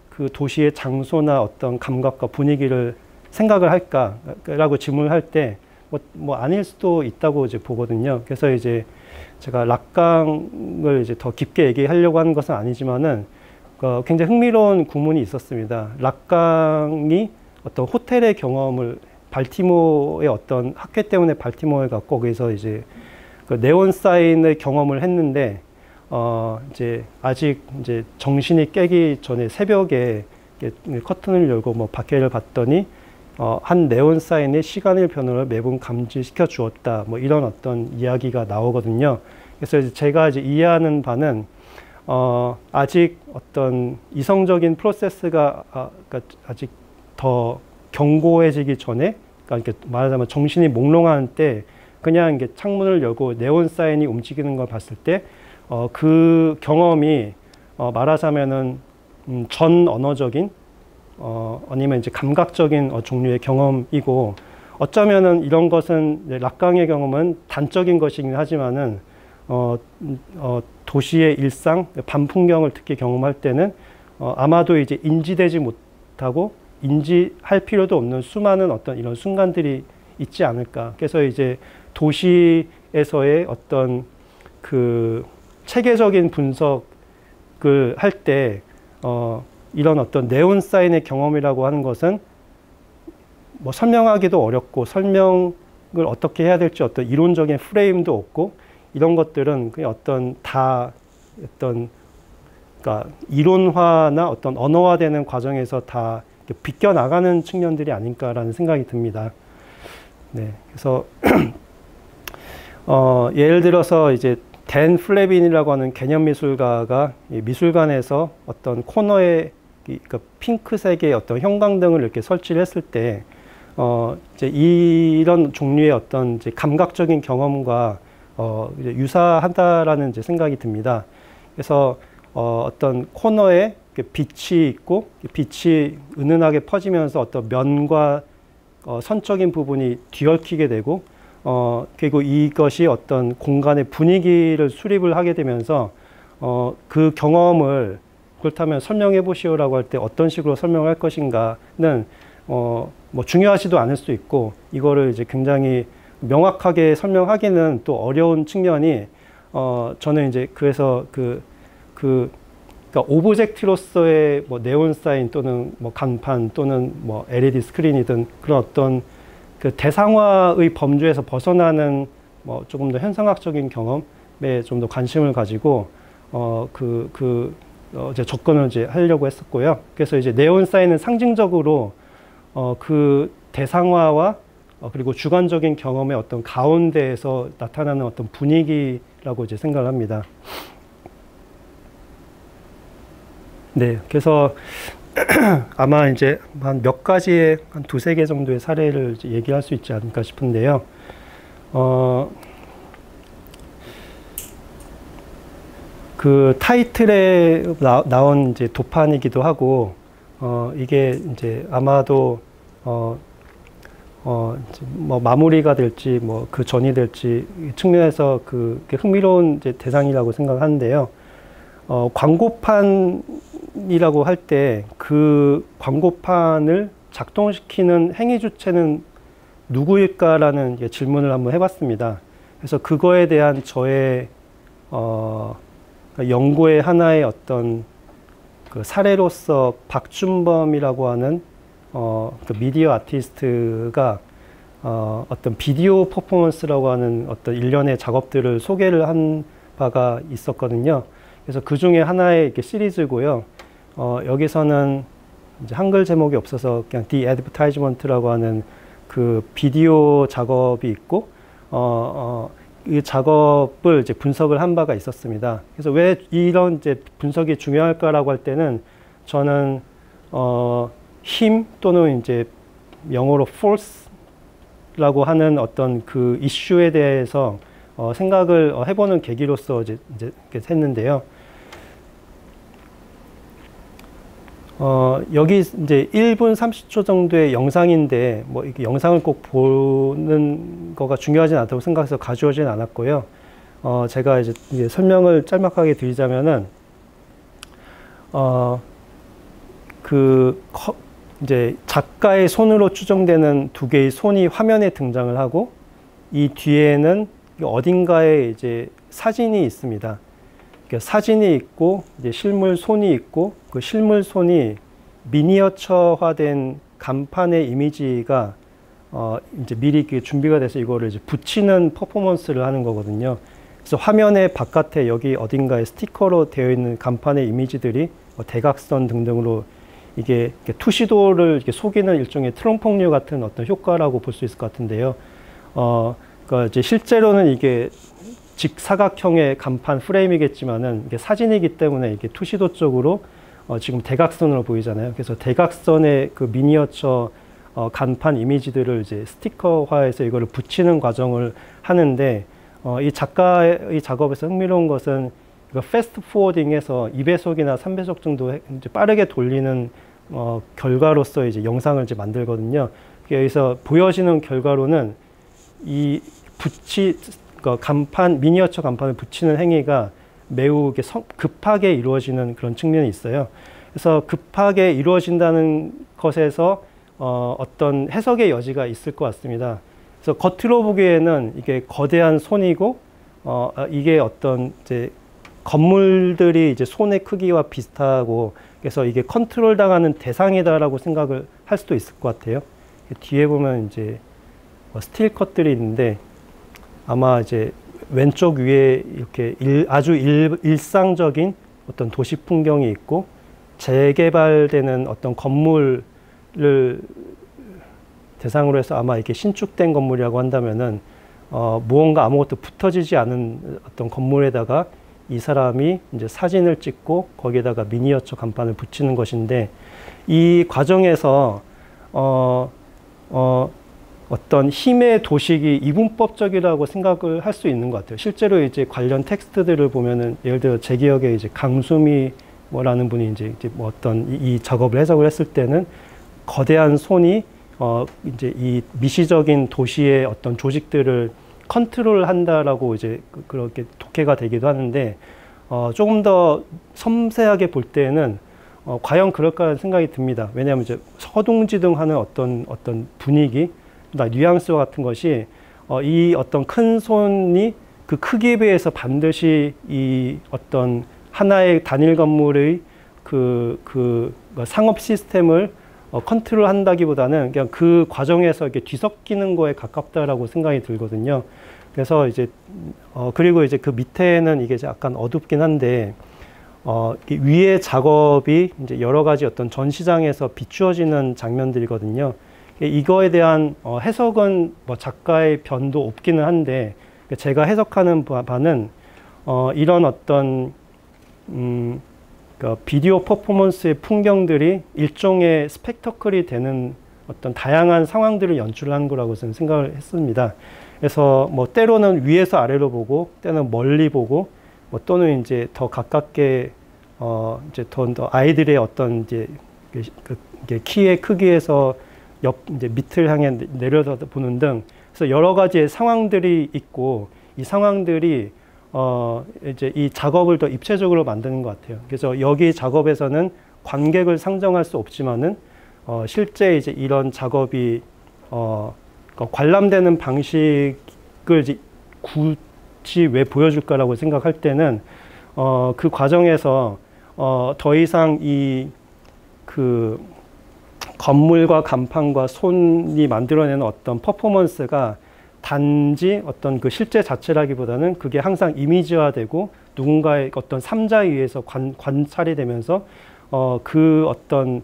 그 도시의 장소나 어떤 감각과 분위기를 생각을 할까라고 질문을 할 때 뭐 아닐 수도 있다고 이제 보거든요. 그래서 이제 제가 락강을 이제 더 깊게 얘기하려고 하는 것은 아니지만은 굉장히 흥미로운 구문이 있었습니다. 락강이 어떤 호텔의 경험을 발티모어의 어떤 학회 때문에 발티모어에 갔고 거기서 이제 그 네온 사인의 경험을 했는데 이제 아직 이제 정신이 깨기 전에 새벽에 커튼을 열고 뭐 밖에를 봤더니 한 네온 사인의 시간의 변화를 매번 감지시켜 주었다. 뭐 이런 어떤 이야기가 나오거든요. 그래서 이제 제가 이제 이해하는 바는 아직 어떤 이성적인 프로세스가 그러니까 아직 더 견고해지기 전에, 그러니까 말하자면 정신이 몽롱한 때 그냥 이게 창문을 열고 네온 사인이 움직이는 걸 봤을 때 그 경험이 말하자면은 전 언어적인 아니면 이제 감각적인 종류의 경험이고, 어쩌면은 이런 것은 락강의 경험은 단적인 것이긴 하지만은 도시의 일상, 밤 풍경을 특히 경험할 때는 아마도 이제 인지되지 못하고 인지할 필요도 없는 수많은 어떤 이런 순간들이 있지 않을까. 그래서 이제 도시에서의 어떤 그 체계적인 분석을 할 때 이런 어떤 네온 사인의 경험이라고 하는 것은 뭐 설명하기도 어렵고 설명을 어떻게 해야 될지 어떤 이론적인 프레임도 없고, 이런 것들은 그냥 어떤 그러니까 이론화나 어떤 언어화되는 과정에서 다 비껴 나가는 측면들이 아닐까라는 생각이 듭니다. 네, 그래서 예를 들어서 이제 댄 플레빈이라고 하는 개념 미술가가 미술관에서 어떤 코너에 그러니까 핑크색의 어떤 형광등을 이렇게 설치를 했을 때 이제 이런 종류의 어떤 이제 감각적인 경험과 이제 유사하다라는 이제 생각이 듭니다. 그래서 어떤 코너에 빛이 있고 빛이 은은하게 퍼지면서 어떤 면과 선적인 부분이 뒤얽히게 되고 그리고 이것이 어떤 공간의 분위기를 수립을 하게 되면서 그 경험을 그렇다면 설명해 보시오라고 할 때 어떤 식으로 설명할 것인가는 뭐 중요하지도 않을 수 있고 이거를 이제 굉장히 명확하게 설명하기는 또 어려운 측면이 저는 이제 그래서 그러니까 오브젝트로서의 뭐 네온 사인 또는 뭐 간판 또는 뭐 LED 스크린이든 그런 어떤 그 대상화의 범주에서 벗어나는 뭐 조금 더 현상학적인 경험에 좀 더 관심을 가지고 이제 접근을 이제 하려고 했었고요. 그래서 이제 네온 사인은 상징적으로 그 대상화와 그리고 주관적인 경험의 어떤 가운데에서 나타나는 어떤 분위기라고 이제 생각을 합니다. 네, 그래서 아마 이제 한 몇 가지의 한 두세 개 정도의 사례를 이제 얘기할 수 있지 않을까 싶은데요. 그 타이틀에 나온 이제 도판이기도 하고, 이게 이제 아마도 이제 뭐 마무리가 될지 뭐 그 전이 될지 측면에서 그게 흥미로운 이제 대상이라고 생각하는데요. 광고판이라고 할 때 그 광고판을 작동시키는 행위 주체는 누구일까라는 질문을 한번 해봤습니다. 그래서 그거에 대한 저의 연구의 하나의 어떤 그 사례로서 박준범이라고 하는 그 미디어 아티스트가 어떤 비디오 퍼포먼스라고 하는 어떤 일련의 작업들을 소개를 한 바가 있었거든요. 그래서 그 중에 하나의 이렇게 시리즈고요. 여기서는 이제 한글 제목이 없어서 그냥 The Advertisement라고 하는 그 비디오 작업이 있고, 이 작업을 이제 분석을 한 바가 있었습니다. 그래서 왜 이런 이제 분석이 중요할까라고 할 때는 저는 힘 또는 이제 영어로 force라고 하는 어떤 그 이슈에 대해서 생각을 해보는 계기로서 이제 했는데요. 여기 이제 1분 30초 정도의 영상인데, 뭐, 이렇게 영상을 꼭 보는 거가 중요하진 않다고 생각해서 가져오진 않았고요. 제가 이제 설명을 짤막하게 드리자면은, 이제 작가의 손으로 추정되는 두 개의 손이 화면에 등장을 하고, 이 뒤에는 어딘가에 이제 사진이 있습니다. 사진이 있고 이제 실물 손이 있고 그 실물 손이 미니어처화된 간판의 이미지가 이제 미리 준비가 돼서 이거를 이제 붙이는 퍼포먼스를 하는 거거든요. 그래서 화면의 바깥에 여기 어딘가에 스티커로 되어 있는 간판의 이미지들이 대각선 등등으로 이게 투시도를 이렇게 속이는 일종의 트럼퐁류 같은 어떤 효과라고 볼 수 있을 것 같은데요. 그러니까 이제 실제로는 이게 직사각형의 간판 프레임이겠지만은 이게 사진이기 때문에 이게 투시도 쪽으로 지금 대각선으로 보이잖아요. 그래서 대각선의 그 미니어처 간판 이미지들을 이제 스티커화해서 이거를 붙이는 과정을 하는데, 이 작가의 작업에서 흥미로운 것은 이거 패스트 포워딩해서 2배속이나 3배속 정도 이제 빠르게 돌리는 결과로서 이제 영상을 이제 만들거든요. 여기서 보여지는 결과로는 이 간판, 미니어처 간판을 붙이는 행위가 매우 급하게 이루어지는 그런 측면이 있어요. 그래서 급하게 이루어진다는 것에서 어떤 해석의 여지가 있을 것 같습니다. 그래서 겉으로 보기에는 이게 거대한 손이고, 이게 어떤 이제 건물들이 이제 손의 크기와 비슷하고, 그래서 이게 컨트롤 당하는 대상이다라고 생각을 할 수도 있을 것 같아요. 뒤에 보면 이제 스틸 컷들이 있는데, 아마 이제 왼쪽 위에 이렇게 아주 일상적인 어떤 도시 풍경이 있고, 재개발되는 어떤 건물을 대상으로 해서 아마 이렇게 신축된 건물이라고 한다면은, 무언가 아무것도 붙어지지 않은 어떤 건물에다가 이 사람이 이제 사진을 찍고 거기에다가 미니어처 간판을 붙이는 것인데, 이 과정에서, 어떤 힘의 도식이 이분법적이라고 생각을 할 수 있는 것 같아요. 실제로 이제 관련 텍스트들을 보면은, 예를 들어 제 기억에 이제 강수미 뭐라는 분이 이제 뭐 어떤 이 작업을 해석을 했을 때는 거대한 손이 이제 이 미시적인 도시의 어떤 조직들을 컨트롤 한다라고 이제 그렇게 독해가 되기도 하는데, 조금 더 섬세하게 볼 때는 과연 그럴까라는 생각이 듭니다. 왜냐하면 이제 서둥지둥하는 어떤 분위기, 뉘앙스와 같은 것이 이 어떤 큰 손이 그 크기에 비해서 반드시 이 어떤 하나의 단일 건물의 그 상업 시스템을 컨트롤한다기보다는 그냥 그 과정에서 이렇게 뒤섞이는 거에 가깝다라고 생각이 들거든요. 그래서 이제 그리고 이제 그 밑에는 이게 약간 어둡긴 한데 위의 작업이 이제 여러 가지 어떤 전시장에서 비추어지는 장면들이거든요. 이거에 대한 해석은 뭐 작가의 변도 없기는 한데 제가 해석하는 바는 이런 어떤 그러니까 비디오 퍼포먼스의 풍경들이 일종의 스펙터클이 되는 어떤 다양한 상황들을 연출하는 거라고 저는 생각을 했습니다. 그래서 뭐 때로는 위에서 아래로 보고, 때로는 멀리 보고, 뭐 또는 이제 더 가깝게 이제 더 아이들의 어떤 이제 키의 크기에서 이제 밑을 향해 내려다 보는 등, 그래서 여러 가지의 상황들이 있고, 이 상황들이 이제 이 작업을 더 입체적으로 만드는 것 같아요. 그래서 여기 작업에서는 관객을 상정할 수 없지만은 실제 이제 이런 작업이 관람되는 방식을 이제 굳이 왜 보여줄까라고 생각할 때는 그 과정에서 더 이상 그 건물과 간판과 손이 만들어내는 어떤 퍼포먼스가 단지 어떤 그 실제 자체라기보다는 그게 항상 이미지화되고 누군가의 어떤 삼자에 의해서 관찰이 되면서 그 어떤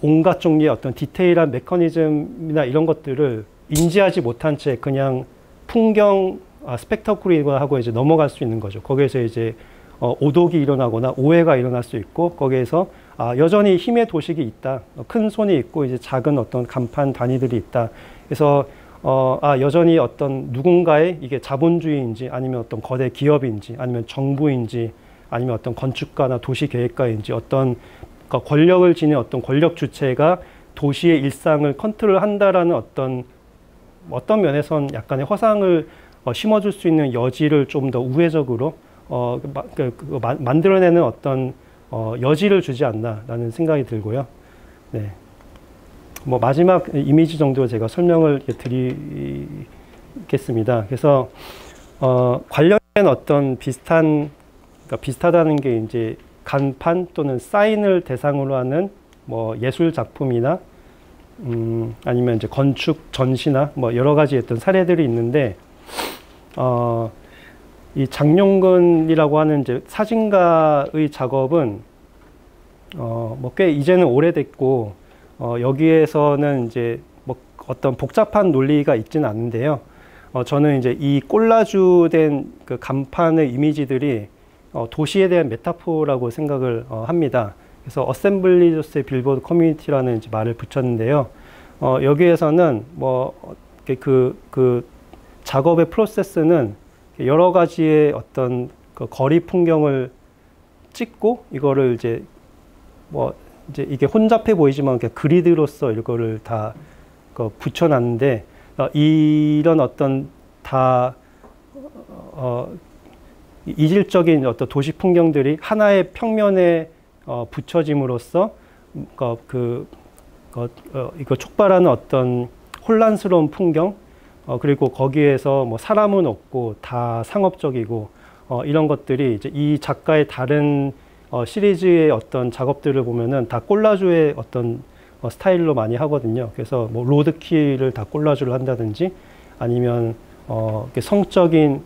온갖 종류의 어떤 디테일한 메커니즘이나 이런 것들을 인지하지 못한 채 그냥 풍경, 스펙터클이고 하고 이제 넘어갈 수 있는 거죠. 거기에서 이제 오독이 일어나거나 오해가 일어날 수 있고, 거기에서 여전히 힘의 도식이 있다. 큰 손이 있고 이제 작은 어떤 간판 단위들이 있다. 그래서 여전히 어떤 누군가의 이게 자본주의인지 아니면 어떤 거대 기업인지 아니면 정부인지 아니면 어떤 건축가나 도시계획가인지 어떤 권력을 지닌 어떤 권력 주체가 도시의 일상을 컨트롤한다라는 어떤 면에선 약간의 허상을 심어줄 수 있는 여지를 좀 더 우회적으로 만들어내는 어떤 여지를 주지 않나라는 생각이 들고요. 네. 뭐 마지막 이미지 정도 제가 설명을 드리겠습니다. 그래서 관련된 어떤 비슷하다는 게 이제 간판 또는 사인을 대상으로 하는 뭐 예술 작품이나 아니면 이제 건축 전시나 뭐 여러 가지 어떤 사례들이 있는데 이 장용근이라고 하는 이제 사진가의 작업은 뭐 꽤 이제는 오래됐고 여기에서는 이제 뭐 어떤 복잡한 논리가 있지는 않은데요. 저는 이제 이 콜라주된 그 간판의 이미지들이 도시에 대한 메타포라고 생각을 합니다. 그래서 어셈블리저스의 빌보드 커뮤니티라는 이제 말을 붙였는데요. 여기에서는 뭐 그 작업의 프로세스는 여러 가지의 어떤 그 거리 풍경을 찍고 이거를 이제 이제 이게 혼잡해 보이지만 그리드로서 이거를 다 붙여놨는데 이런 어떤 다 이질적인 어떤 도시 풍경들이 하나의 평면에 붙여짐으로써 이거 촉발하는 어떤 혼란스러운 풍경, 그리고 거기에서 뭐 사람은 없고 다 상업적이고 이런 것들이 이제 이 작가의 다른 시리즈의 어떤 작업들을 보면은 다 콜라주의 어떤 스타일로 많이 하거든요. 그래서 뭐 로드킬을 다 콜라주를 한다든지 아니면 성적인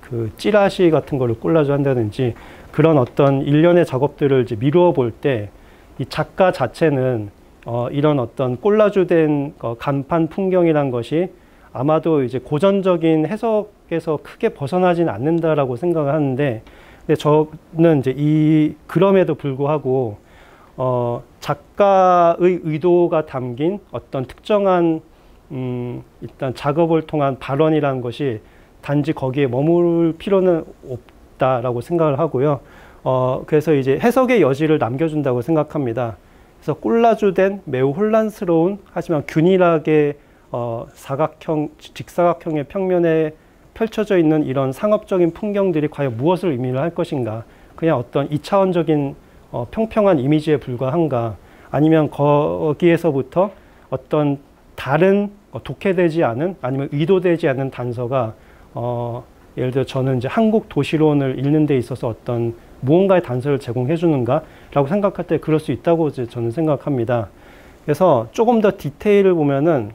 그 찌라시 같은 거를 콜라주 한다든지 그런 어떤 일련의 작업들을 이제 미루어 볼 때 이 작가 자체는 이런 어떤 콜라주된 간판 풍경이란 것이 아마도 이제 고전적인 해석에서 크게 벗어나지는 않는다라고 생각을 하는데, 근데 저는 이제 그럼에도 불구하고 작가의 의도가 담긴 어떤 특정한 일단 작업을 통한 발언이라는 것이 단지 거기에 머물 필요는 없다라고 생각을 하고요. 그래서 이제 해석의 여지를 남겨준다고 생각합니다. 그래서 콜라주된 매우 혼란스러운 하지만 균일하게 직사각형의 평면에 펼쳐져 있는 이런 상업적인 풍경들이 과연 무엇을 의미를 할 것인가. 그냥 어떤 2차원적인 평평한 이미지에 불과한가, 아니면 거기에서부터 어떤 다른 독해되지 않은 아니면 의도되지 않은 단서가 예를 들어 저는 이제 한국 도시론을 읽는 데 있어서 어떤 무언가의 단서를 제공해 주는가라고 생각할 때 그럴 수 있다고 이제 저는 생각합니다. 그래서 조금 더 디테일을 보면은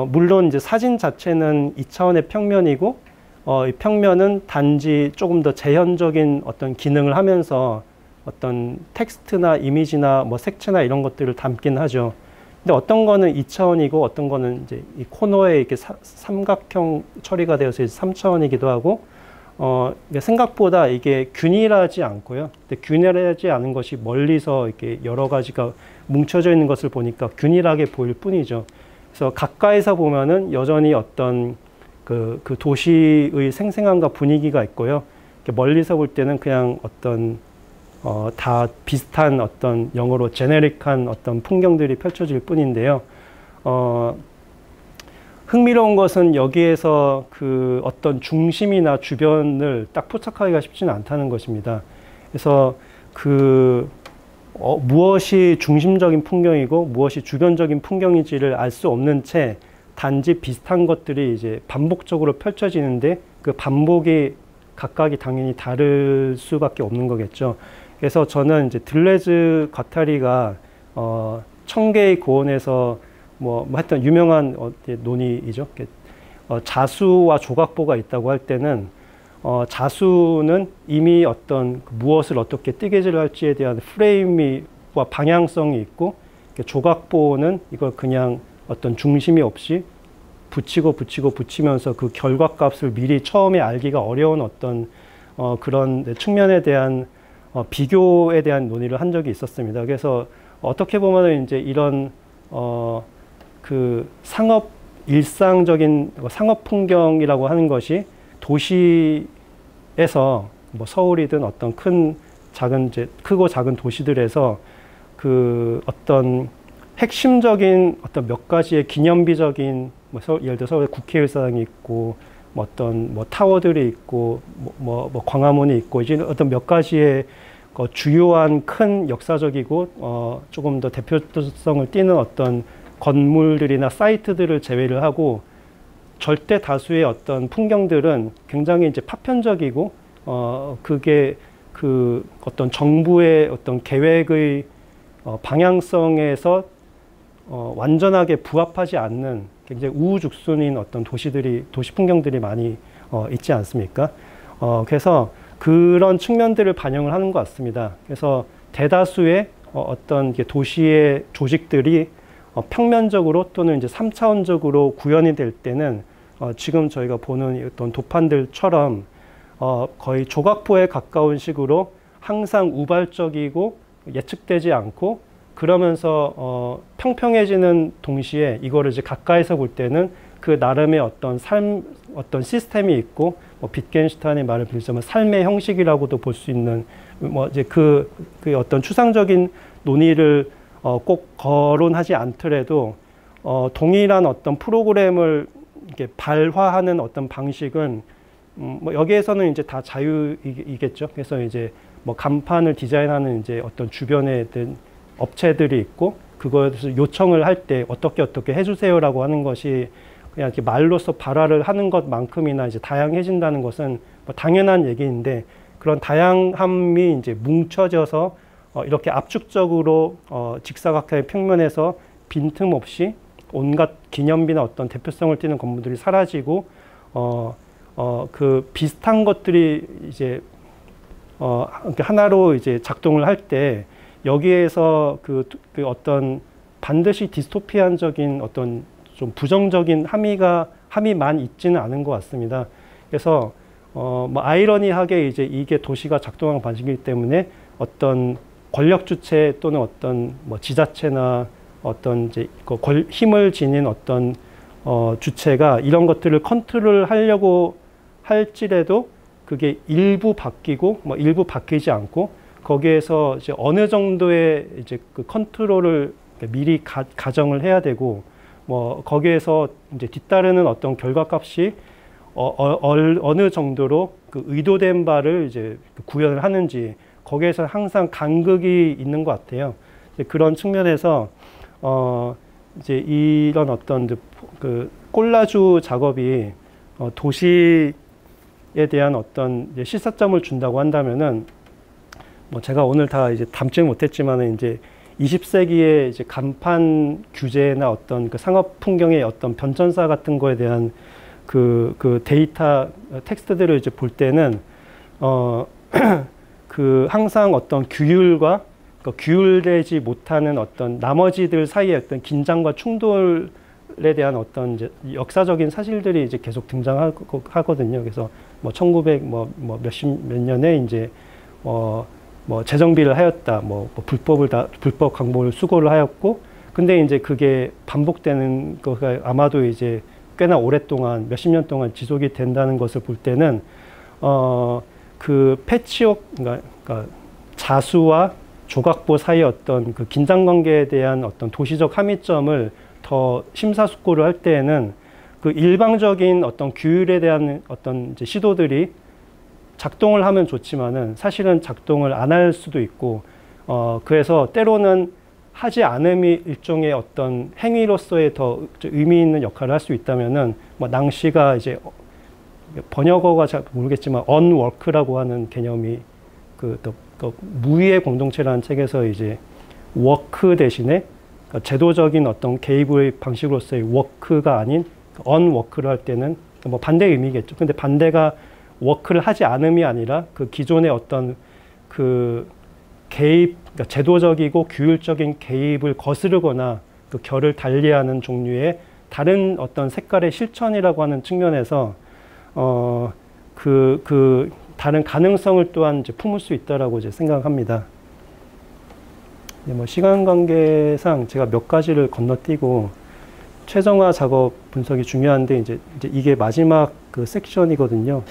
물론 이제 사진 자체는 2차원의 평면이고 이 평면은 단지 조금 더 재현적인 어떤 기능을 하면서 어떤 텍스트나 이미지나 뭐 색채나 이런 것들을 담긴 하죠. 근데 어떤 거는 2차원이고 어떤 거는 이제 이 코너에 이렇게 삼각형 처리가 되어서 3차원이기도 하고 생각보다 이게 균일하지 않고요. 근데 균일하지 않은 것이 멀리서 이렇게 여러 가지가 뭉쳐져 있는 것을 보니까 균일하게 보일 뿐이죠. 그래서 가까이서 보면은 여전히 어떤 그 도시의 생생함과 분위기가 있고요. 멀리서 볼 때는 그냥 어떤 다 비슷한 어떤 영어로 제네릭한 어떤 풍경들이 펼쳐질 뿐인데요. 흥미로운 것은 여기에서 그 어떤 중심이나 주변을 딱 포착하기가 쉽지는 않다는 것입니다. 그래서 무엇이 중심적인 풍경이고 무엇이 주변적인 풍경인지를 알 수 없는 채 단지 비슷한 것들이 이제 반복적으로 펼쳐지는데 그 반복이 각각이 당연히 다를 수밖에 없는 거겠죠. 그래서 저는 이제 들레즈 과타리가 청계의 고원에서 뭐 하여튼 유명한 논의이죠. 자수와 조각보가 있다고 할 때는 자수는 이미 어떤 무엇을 어떻게 뜨개질 할지에 대한 프레임과 방향성이 있고, 조각보는 이걸 그냥 어떤 중심이 없이 붙이면서 그 결과값을 미리 처음에 알기가 어려운 어떤 그런 측면에 대한 비교에 대한 논의를 한 적이 있었습니다. 그래서 어떻게 보면 이제 이런 그 일상적인 상업 풍경이라고 하는 것이 도시에서 뭐 서울이든 어떤 크고 작은 도시들에서 그 어떤 핵심적인 어떤 몇 가지의 기념비적인 예를 들어 서울에 국회의사당이 있고 어떤 타워들이 있고 광화문이 있고 이제 어떤 몇 가지의 주요한 큰 역사적이고 조금 더 대표성을 띠는 어떤 건물들이나 사이트들을 제외를 하고 절대 다수의 어떤 풍경들은 굉장히 이제 파편적이고 그게 그 어떤 정부의 어떤 계획의 방향성에서 완전하게 부합하지 않는 굉장히 우후죽순인 어떤 도시 풍경들이 많이 있지 않습니까? 그래서 그런 측면들을 반영을 하는 것 같습니다. 그래서 대다수의 어떤 도시의 조직들이 평면적으로 또는 이제 3차원적으로 구현이 될 때는 지금 저희가 보는 어떤 도판들처럼 거의 조각보에 가까운 식으로 항상 우발적이고 예측되지 않고 그러면서 평평해지는 동시에 이거를 이제 가까이서 볼 때는 그 나름의 어떤 시스템이 있고 빗겐슈타인의 말을 빌자면 삶의 형식이라고도 볼 수 있는 이제 그 어떤 추상적인 논의를 꼭 거론하지 않더라도 동일한 어떤 프로그램을 이렇게 발화하는 어떤 방식은 여기에서는 이제 다 자유이겠죠. 그래서 이제 간판을 디자인하는 이제 어떤 주변에 든 업체들이 있고 그것을 요청을 할 때 어떻게 해주세요라고 하는 것이 그냥 이렇게 말로써 발화를 하는 것만큼이나 이제 다양해진다는 것은 당연한 얘기인데 그런 다양함이 이제 뭉쳐져서 이렇게 압축적으로 직사각형의 평면에서 빈틈없이 온갖 기념비나 어떤 대표성을 띠는 건물들이 사라지고 그 비슷한 것들이 이제 하나로 이제 작동을 할 때 여기에서 그 어떤 반드시 디스토피안적인 어떤 좀 부정적인 함의만 있지는 않은 것 같습니다. 그래서 아이러니하게 이제 이게 도시가 작동하는 방식이기 때문에 어떤 권력 주체 또는 어떤 지자체나 어떤 이제 힘을 지닌 어떤 주체가 이런 것들을 컨트롤 하려고 할지라도 그게 일부 바뀌고 일부 바뀌지 않고 거기에서 이제 어느 정도의 이제 그 컨트롤을 미리 가정을 해야 되고 거기에서 이제 뒤따르는 어떤 결과값이 어느 정도로 그 의도된 바를 이제 구현을 하는지 거기에서 항상 간극이 있는 것 같아요. 그런 측면에서 이제 이런 어떤 그 콜라주 작업이 도시에 대한 어떤 이제 시사점을 준다고 한다면은 뭐 제가 오늘 다 이제 담지 못했지만은 이제 20세기의 이제 간판 규제나 어떤 그 상업 풍경의 어떤 변천사 같은 거에 대한 그 데이터 텍스트들을 이제 볼 때는 그 항상 어떤 규율과 규율되지 못하는 어떤 나머지들 사이의 어떤 긴장과 충돌에 대한 어떤 이제 역사적인 사실들이 이제 계속 등장하거든요. 그래서 뭐 1900 몇 년에 이제 뭐 재정비를 하였다, 불법 광고를 수고를 하였고, 근데 이제 그게 반복되는 거가 아마도 이제 꽤나 오랫동안 몇십 년 동안 지속이 된다는 것을 볼 때는 그 패치워크, 그러니까 자수와 조각보 사이의 어떤 그 긴장관계에 대한 어떤 도시적 함의점을 더 심사숙고를 할 때에는 그 일방적인 어떤 규율에 대한 어떤 이제 시도들이 작동을 하면 좋지만은 사실은 작동을 안 할 수도 있고, 그래서 때로는 하지 않음이 일종의 어떤 행위로서의 더 의미 있는 역할을 할 수 있다면은 뭐 낭시가 이제 번역어가 잘 모르겠지만 unwork라고 하는 개념이 또 무의의 공동체라는 책에서 이제 work 대신에 그러니까 제도적인 어떤 개입의 방식으로서의 work가 아닌 unwork를 할 때는 뭐 반대 의미겠죠. 근데 반대가 work를 하지 않음이 아니라 그 기존의 어떤 그 개입, 그러니까 제도적이고 규율적인 개입을 거스르거나 그 결을 달리하는 종류의 다른 어떤 색깔의 실천이라고 하는 측면에서 그 다른 가능성을 또한 이제 품을 수 있다라고 이제 생각합니다. 뭐 시간 관계상 제가 몇 가지를 건너뛰고 최정화 작업 분석이 중요한데 이제 이게 마지막 그 섹션이거든요.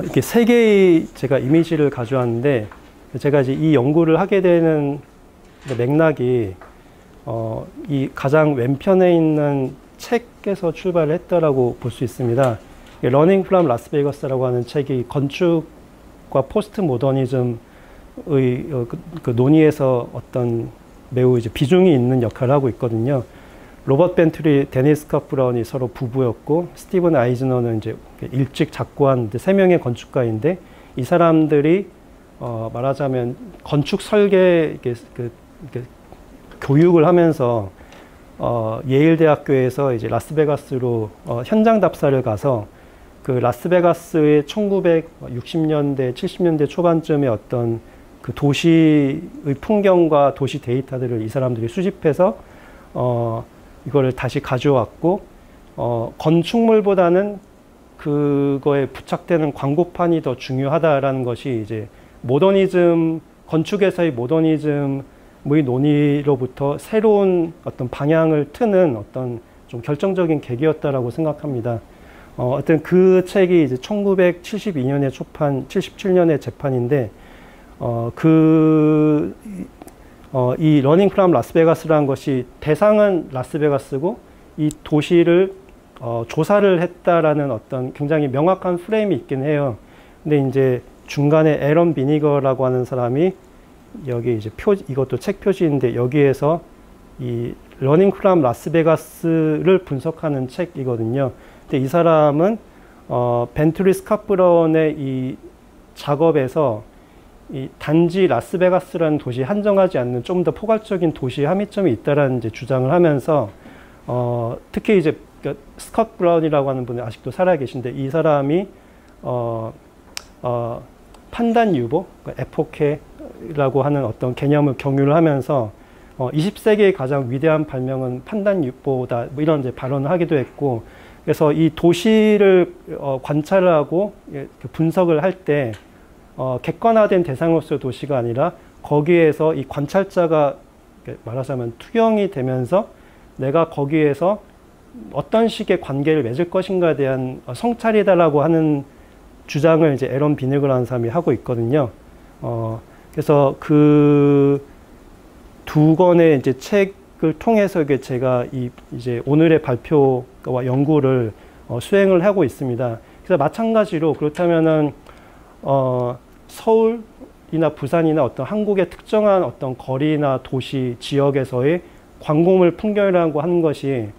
이렇게 세 개의 제가 이미지를 가져왔는데 제가 이제 이 연구를 하게 되는 맥락이 이 가장 왼편에 있는 책에서 출발을 했다라고 볼 수 있습니다. 러닝 프롬 라스베이거스라고 하는 책이 건축과 포스트 모더니즘의 그 논의에서 어떤 매우 이제 비중이 있는 역할을 하고 있거든요. 로버트 벤틀리, 데니스 컷 브라운이 서로 부부였고, 스티븐 아이즈너는 이제 일찍 작고한 세 명의 건축가인데, 이 사람들이 말하자면 건축 설계 교육을 하면서 예일 대학교에서 이제 라스베가스로 현장 답사를 가서 그 라스베가스의 1960년대, 70년대 초반쯤에 어떤 그 도시의 풍경과 도시 데이터들을 이 사람들이 수집해서 이거를 다시 가져왔고, 건축물보다는 그거에 부착되는 광고판이 더 중요하다라는 것이 이제 모더니즘, 건축에서의 모더니즘의 논의로부터 새로운 어떤 방향을 트는 어떤 좀 결정적인 계기였다라고 생각합니다. 어떤 그 책이 이제 1972년에 초판, 77년에 재판인데, 이 러닝 프롬 라스베가스라는 것이 대상은 라스베가스고 이 도시를 조사를 했다라는 어떤 굉장히 명확한 프레임이 있긴 해요. 근데 이제 중간에 에런 비니거라고 하는 사람이 여기 이제 이것도 책 표지인데 여기에서 이 러닝 프롬 라스베가스를 분석하는 책이거든요. 근데 이 사람은 벤틀리 스캇 브라운의 이 작업에서 이 단지 라스베가스라는 도시에 한정하지 않는 좀 더 포괄적인 도시의 함의점이 있다라는 이제 주장을 하면서 특히 이제 스캇 브라운이라고 하는 분이 아직도 살아계신데 이 사람이 판단 유보, 에포케라고 하는 어떤 개념을 경유를 하면서 20세기의 가장 위대한 발명은 판단 유보다 뭐 이런 이제 발언을 하기도 했고, 그래서 이 도시를 관찰을 하고 분석을 할 때 객관화된 대상으로서의 도시가 아니라 거기에서 이 관찰자가 말하자면 투영이 되면서 내가 거기에서 어떤 식의 관계를 맺을 것인가에 대한 성찰이다라고 하는 주장을 이제 에런 비니거라는 사람이 하고 있거든요. 그래서 그 두 권의 이제 책을 통해서 제가 이제 오늘의 발표와 연구를 수행을 하고 있습니다. 그래서 마찬가지로 그렇다면은 서울 서울이나 부산이나 어떤 한국의 특정한 어떤 거리나 도시 지역에서의 광고물 풍경이라고 하는 것이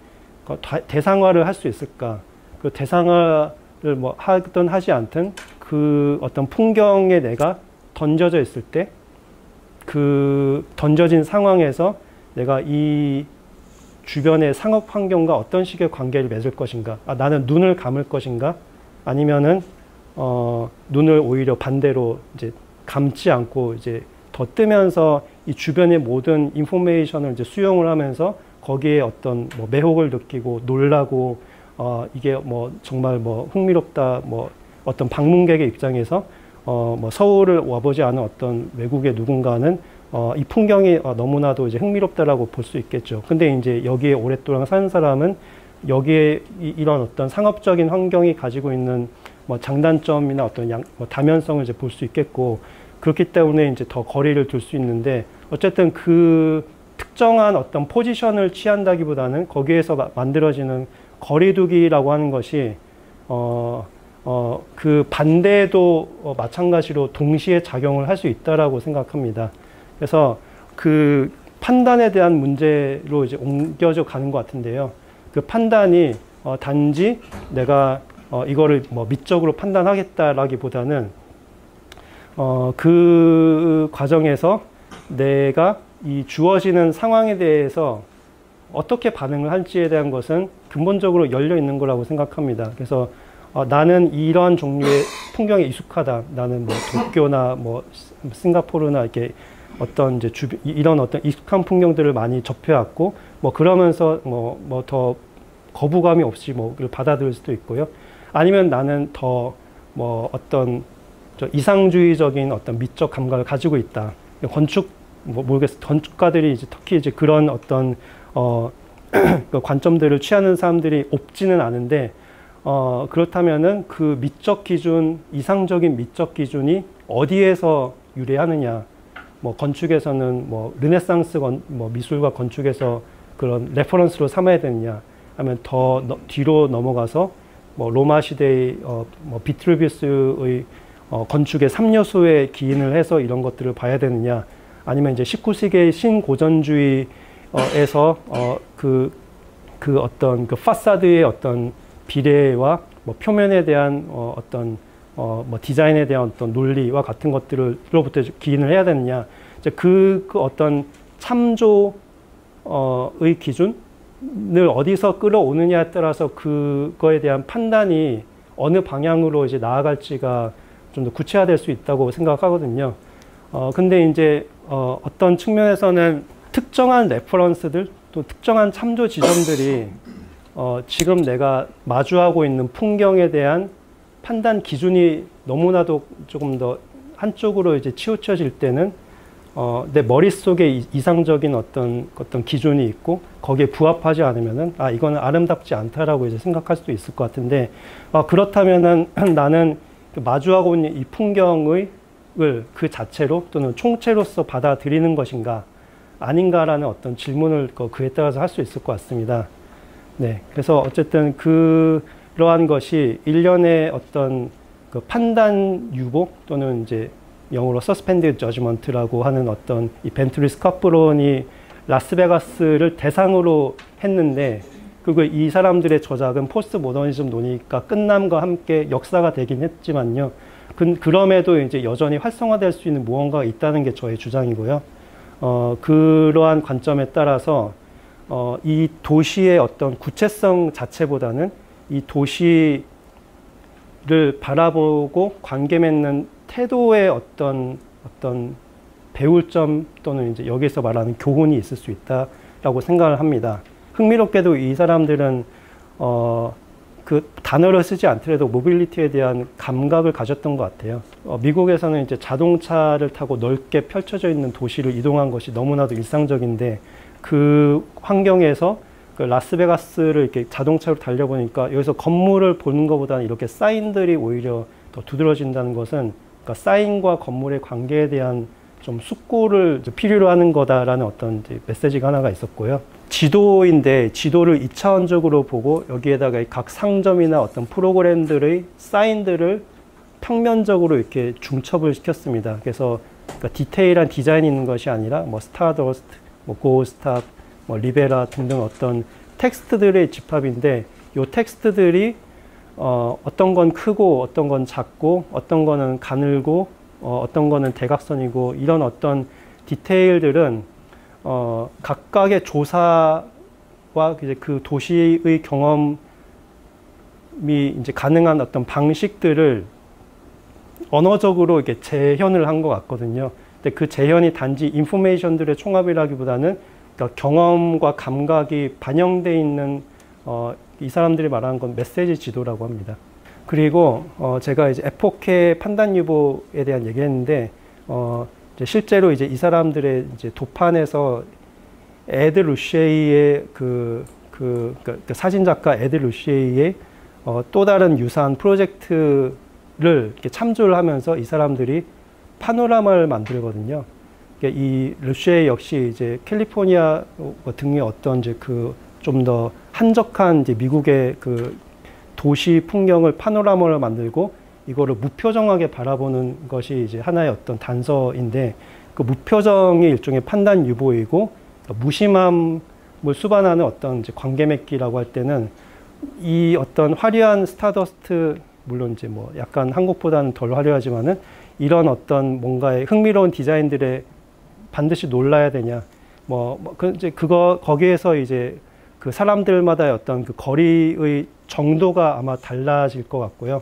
대상화를 할 수 있을까? 그 대상화를 뭐 하든 하지 않든 그 어떤 풍경에 내가 던져져 있을 때 그 던져진 상황에서 내가 이 주변의 상업 환경과 어떤 식의 관계를 맺을 것인가? 나는 눈을 감을 것인가? 아니면은 눈을 오히려 반대로 이제 감지 않고 이제 더 뜨면서 이 주변의 모든 인포메이션을 이제 수용을 하면서 거기에 어떤 뭐 매혹을 느끼고 놀라고 이게 뭐 정말 뭐 흥미롭다 뭐 어떤 방문객의 입장에서 뭐 서울을 와보지 않은 어떤 외국의 누군가는 이 풍경이 너무나도 이제 흥미롭다라고 볼 수 있겠죠. 근데 이제 여기에 오랫동안 사는 사람은 여기에 이런 어떤 상업적인 환경이 가지고 있는 뭐 장단점이나 어떤 뭐 다면성을 이제 볼 수 있겠고, 그렇기 때문에 이제 더 거리를 둘 수 있는데, 어쨌든 그 특정한 어떤 포지션을 취한다기보다는 거기에서 만들어지는 거리두기라고 하는 것이 그 반대도 마찬가지로 동시에 작용을 할 수 있다라고 생각합니다. 그래서 그 판단에 대한 문제로 이제 옮겨져 가는 것 같은데요. 그 판단이 단지 내가 이거를 뭐 미적으로 판단하겠다라기보다는 그 과정에서 내가 이 주어지는 상황에 대해서 어떻게 반응을 할지에 대한 것은 근본적으로 열려 있는 거라고 생각합니다. 그래서 나는 이런 종류의 풍경에 익숙하다. 나는 뭐 도쿄나 뭐 싱가포르나 이렇게 어떤 이제 이런 어떤 익숙한 풍경들을 많이 접해왔고, 뭐 그러면서 뭐 더 거부감이 없이 뭐 받아들일 수도 있고요. 아니면 나는 더 뭐 어떤 이상주의적인 어떤 미적 감각을 가지고 있다. 건축 뭐 모르겠어. 건축가들이 이제 특히 이제 그런 어떤 그 관점들을 취하는 사람들이 없지는 않은데, 그렇다면은 그 미적 기준, 이상적인 미적 기준이 어디에서 유래하느냐. 뭐 건축에서는 뭐 르네상스 뭐 미술과 건축에서 그런 레퍼런스로 삼아야 되느냐, 하면 더 뒤로 넘어가서 뭐 로마 시대의 뭐 비트루비우스의 건축의 3요소에 기인을 해서 이런 것들을 봐야 되느냐, 아니면 이제 19세기의 신고전주의에서 그 어떤 그 파사드의 어떤 비례와 뭐 표면에 대한 어떤 뭐 디자인에 대한 어떤 논리와 같은 것들로부터 기인을 해야 되느냐, 이제 그 어떤 참조의 기준을 어디서 끌어오느냐에 따라서 그거에 대한 판단이 어느 방향으로 이제 나아갈지가 좀 더 구체화될 수 있다고 생각하거든요. 근데 이제 어떤 측면에서는 특정한 레퍼런스들 또 특정한 참조 지점들이 지금 내가 마주하고 있는 풍경에 대한 판단 기준이 너무나도 조금 더 한쪽으로 이제 치우쳐질 때는 내 머릿속에 이상적인 어떤 기준이 있고 거기에 부합하지 않으면은 이거는 아름답지 않다라고 이제 생각할 수도 있을 것 같은데, 그렇다면은 나는 마주하고 있는 이 풍경을 그 자체로 또는 총체로서 받아들이는 것인가 아닌가라는 어떤 질문을 그에 따라서 할 수 있을 것 같습니다. 네, 그래서 어쨌든 그러한 것이 일련의 어떤 그 판단 유보 또는 이제 영어로 suspended judgment라고 하는 어떤 이 벤트리 스카프론이 라스베가스를 대상으로 했는데, 그리고 이 사람들의 저작은 포스트 모더니즘 논의가 끝남과 함께 역사가 되긴 했지만요. 그럼에도 이제 여전히 활성화될 수 있는 무언가가 있다는 게 저의 주장이고요. 그러한 관점에 따라서 이 도시의 어떤 구체성 자체보다는 이 도시를 바라보고 관계 맺는 태도의 어떤 배울 점 또는 이제 여기서 말하는 교훈이 있을 수 있다라고 생각을 합니다. 흥미롭게도 이 사람들은 그 단어를 쓰지 않더라도 모빌리티에 대한 감각을 가졌던 것 같아요. 미국에서는 이제 자동차를 타고 넓게 펼쳐져 있는 도시를 이동한 것이 너무나도 일상적인데, 그 환경에서 그 라스베가스를 이렇게 자동차로 달려보니까 여기서 건물을 보는 것보다는 이렇게 사인들이 오히려 더 두드러진다는 것은, 그러니까 사인과 건물의 관계에 대한 좀 숙고를 필요로 하는 거다라는 어떤 이제 메시지가 하나가 있었고요. 지도인데 지도를 2차원적으로 보고 여기에다가 각 상점이나 어떤 프로그램들의 사인들을 평면적으로 이렇게 중첩을 시켰습니다. 그래서 그러니까 디테일한 디자인이 있는 것이 아니라 뭐 스타더스트, 뭐 고스탑, 뭐 리베라 등등 어떤 텍스트들의 집합인데 이 텍스트들이 어떤 건 크고 어떤 건 작고 어떤 거는 가늘고 어떤 거는 대각선이고 이런 어떤 디테일들은 각각의 조사와 이제 그 도시의 경험이 이제 가능한 어떤 방식들을 언어적으로 이렇게 재현을 한 것 같거든요. 근데 그 재현이 단지 인포메이션들의 총합이라기보다는 그러니까 경험과 감각이 반영되어 있는 이 사람들이 말하는 건 메시지 지도라고 합니다. 그리고 제가 이제 에포케 판단 유보에 대한 얘기했는데 이제 실제로 이제 이 사람들의 이제 도판에서 에드 루시에이의 그 사진 작가 에드 루시에이의 또 다른 유사한 프로젝트를 이렇게 참조를 하면서 이 사람들이 파노라마를 만들거든요. 그러니까 이 루시에이 역시 이제 캘리포니아 등의 어떤 이제 그 좀 더 한적한 이제 미국의 그 도시 풍경을 파노라마로 만들고 이거를 무표정하게 바라보는 것이 이제 하나의 어떤 단서인데 그 무표정이 일종의 판단 유보이고 무심함을 수반하는 어떤 이제 관계 맺기라고 할 때는 이 어떤 화려한 스타더스트 물론 이제 뭐 약간 한국보다는 덜 화려하지만은 이런 어떤 뭔가의 흥미로운 디자인들에 반드시 놀라야 되냐 이제 거기에서 이제 그 사람들마다의 어떤 그 거리의 정도가 아마 달라질 것 같고요.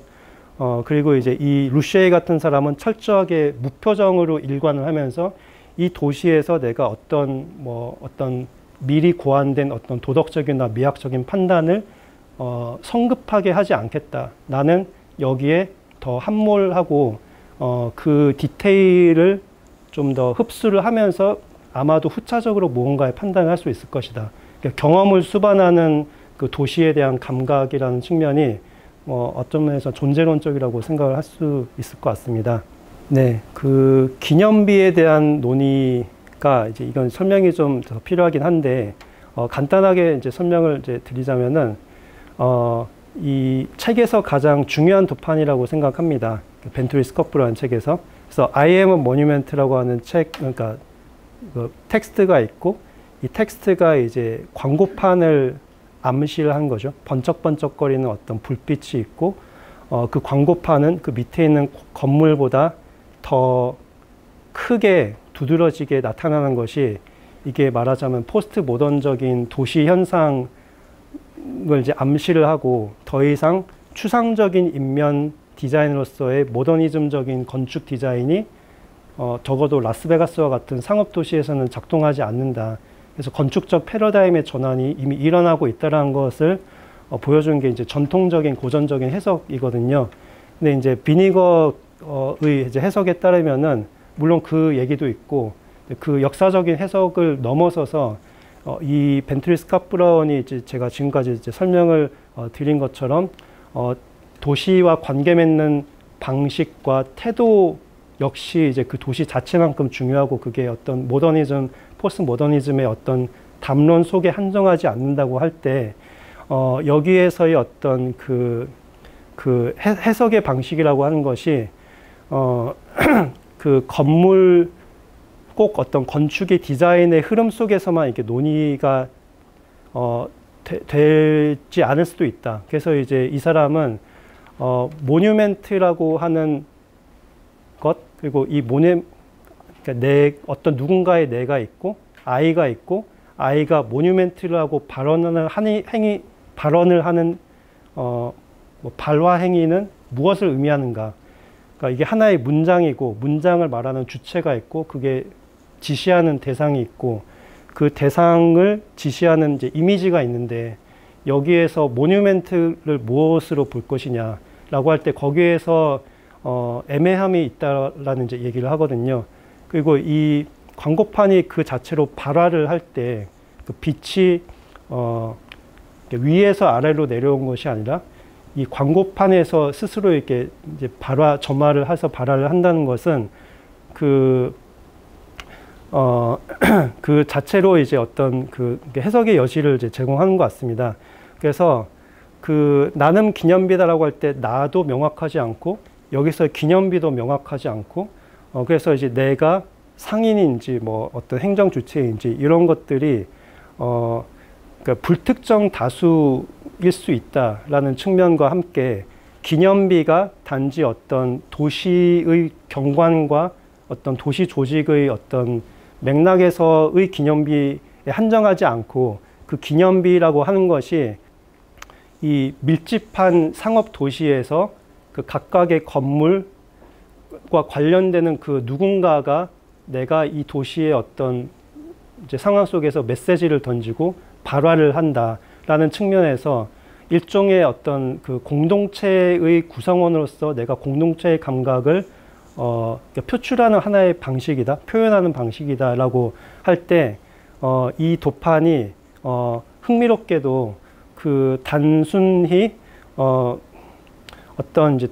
그리고 이제 이 루시에이 같은 사람은 철저하게 무표정으로 일관을 하면서 이 도시에서 내가 어떤 미리 고안된 어떤 도덕적이나 미학적인 판단을 성급하게 하지 않겠다. 나는 여기에 더 함몰하고 그 디테일을 좀 더 흡수를 하면서 아마도 후차적으로 무언가의 판단을 할 수 있을 것이다. 그러니까 경험을 수반하는 그 도시에 대한 감각이라는 측면이 어떤 면에서 존재론적이라고 생각을 할 수 있을 것 같습니다. 네, 그 기념비에 대한 논의가 이제 이건 설명이 좀 더 필요하긴 한데 간단하게 이제 설명을 이제 드리자면은 이 책에서 가장 중요한 도판이라고 생각합니다. 벤투리 스커프라는 책에서. 그래서 I am a monument라고 하는 책, 그러니까 그 텍스트가 있고 이 텍스트가 이제 광고판을 암시를 한 거죠. 번쩍번쩍거리는 어떤 불빛이 있고 그 광고판은 그 밑에 있는 건물보다 더 크게 두드러지게 나타나는 것이 이게 말하자면 포스트 모던적인 도시 현상을 이제 암시를 하고 더 이상 추상적인 인면 디자인으로서의 모더니즘적인 건축 디자인이 적어도 라스베가스와 같은 상업도시에서는 작동하지 않는다. 그래서 건축적 패러다임의 전환이 이미 일어나고 있다는 것을 보여주는 게 이제 전통적인 고전적인 해석이거든요. 근데 이제 비니거의 이제 해석에 따르면은 물론 그 얘기도 있고 그 역사적인 해석을 넘어서서 이 벤투리 스캇브라운이 이제 제가 지금까지 이제 설명을 드린 것처럼 도시와 관계 맺는 방식과 태도 역시 이제 그 도시 자체만큼 중요하고 그게 어떤 모더니즘, 포스트 모더니즘의 어떤 담론 속에 한정하지 않는다고 할 때 여기에서의 어떤 그 해석의 방식이라고 하는 것이 그 건물 꼭 어떤 건축의 디자인의 흐름 속에서만 이렇게 논의가 되지 않을 수도 있다. 그래서 이제 이 사람은 모뉴멘트라고 하는 것 그리고 이 그러니까 어떤 누군가의 내가 있고 아이가 있고 아이가 모뉴멘트라고 발언을 하는 뭐 발화 행위는 무엇을 의미하는가? 그러니까 이게 하나의 문장이고 문장을 말하는 주체가 있고 그게 지시하는 대상이 있고 그 대상을 지시하는 이제 이미지가 있는데 여기에서 모뉴멘트를 무엇으로 볼 것이냐라고 할 때 거기에서 애매함이 있다라는 이제 얘기를 하거든요. 그리고 이 광고판이 그 자체로 발화를 할 때 그 빛이 위에서 아래로 내려온 것이 아니라 이 광고판에서 스스로 이렇게 이제 점화를 해서 발화를 한다는 것은 그 자체로 이제 어떤 그 해석의 여지를 이제 제공하는 것 같습니다. 그래서 그 나는 기념비다라고 할 때 나도 명확하지 않고 여기서 기념비도 명확하지 않고 그래서 이제 내가 상인인지 뭐 어떤 행정 주체인지 이런 것들이 그러니까 불특정 다수일 수 있다라는 측면과 함께 기념비가 단지 어떤 도시의 경관과 어떤 도시 조직의 어떤 맥락에서의 기념비에 한정하지 않고 그 기념비라고 하는 것이 이 밀집한 상업 도시에서 그 각각의 건물과 관련되는 그 누군가가 내가 이 도시의 어떤 이제 상황 속에서 메시지를 던지고 발화를 한다라는 측면에서 일종의 어떤 그 공동체의 구성원으로서 내가 공동체의 감각을 표출하는 하나의 방식이다, 표현하는 방식이다라고 할 때 이 도판이 흥미롭게도 그 단순히 어떤 이제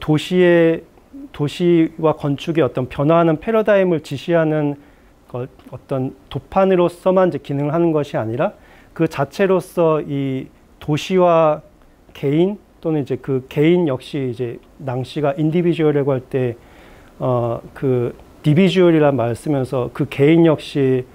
도시와 건축의 어떤 변화하는 패러다임을 지시하는 어떤 도판으로서만 이제 기능을 하는 것이 아니라 그 자체로서 이 도시와 개인 또는 이제 그 개인 역시 이제 낭시가 인디비주얼이라고 할 때 그 디비주얼이라는 말을 쓰면서 그 개인 역시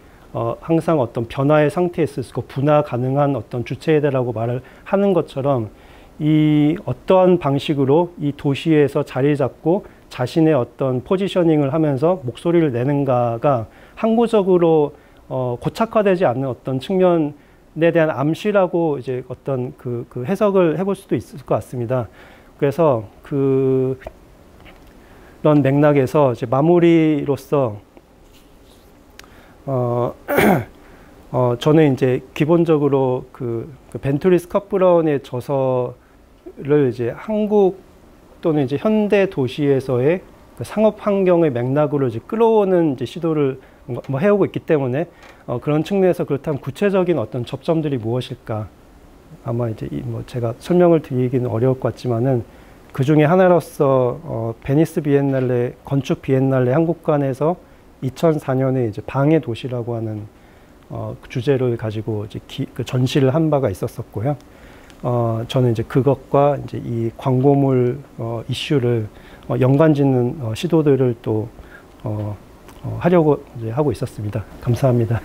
항상 어떤 변화의 상태에 있고 분화 가능한 어떤 주체이다라고 말을 하는 것처럼 이 어떠한 방식으로 이 도시에서 자리 잡고 자신의 어떤 포지셔닝을 하면서 목소리를 내는가가 항구적으로 고착화되지 않는 어떤 측면에 대한 암시라고 이제 어떤 그 해석을 해볼 수도 있을 것 같습니다. 그래서 그런 맥락에서 이제 마무리로서 저는 이제 기본적으로 그 벤투리 스캇 브라운의 저서를 이제 한국 또는 이제 현대 도시에서의 그 상업 환경의 맥락으로 이제 끌어오는 이제 시도를 뭐 해오고 있기 때문에 그런 측면에서 그렇다면 구체적인 어떤 접점들이 무엇일까? 아마 이제 뭐 제가 설명을 드리기는 어려울 것 같지만은 그 중에 하나로서 베니스 비엔날레 건축 비엔날레 한국관에서 2004년에 이제 방해 도시라고 하는 주제를 가지고 이제 그 전시를 한 바가 있었었고요. 저는 이제 그것과 이제 이 광고물 이슈를 연관짓는 시도들을 또 하려고 이제 하고 있었습니다. 감사합니다.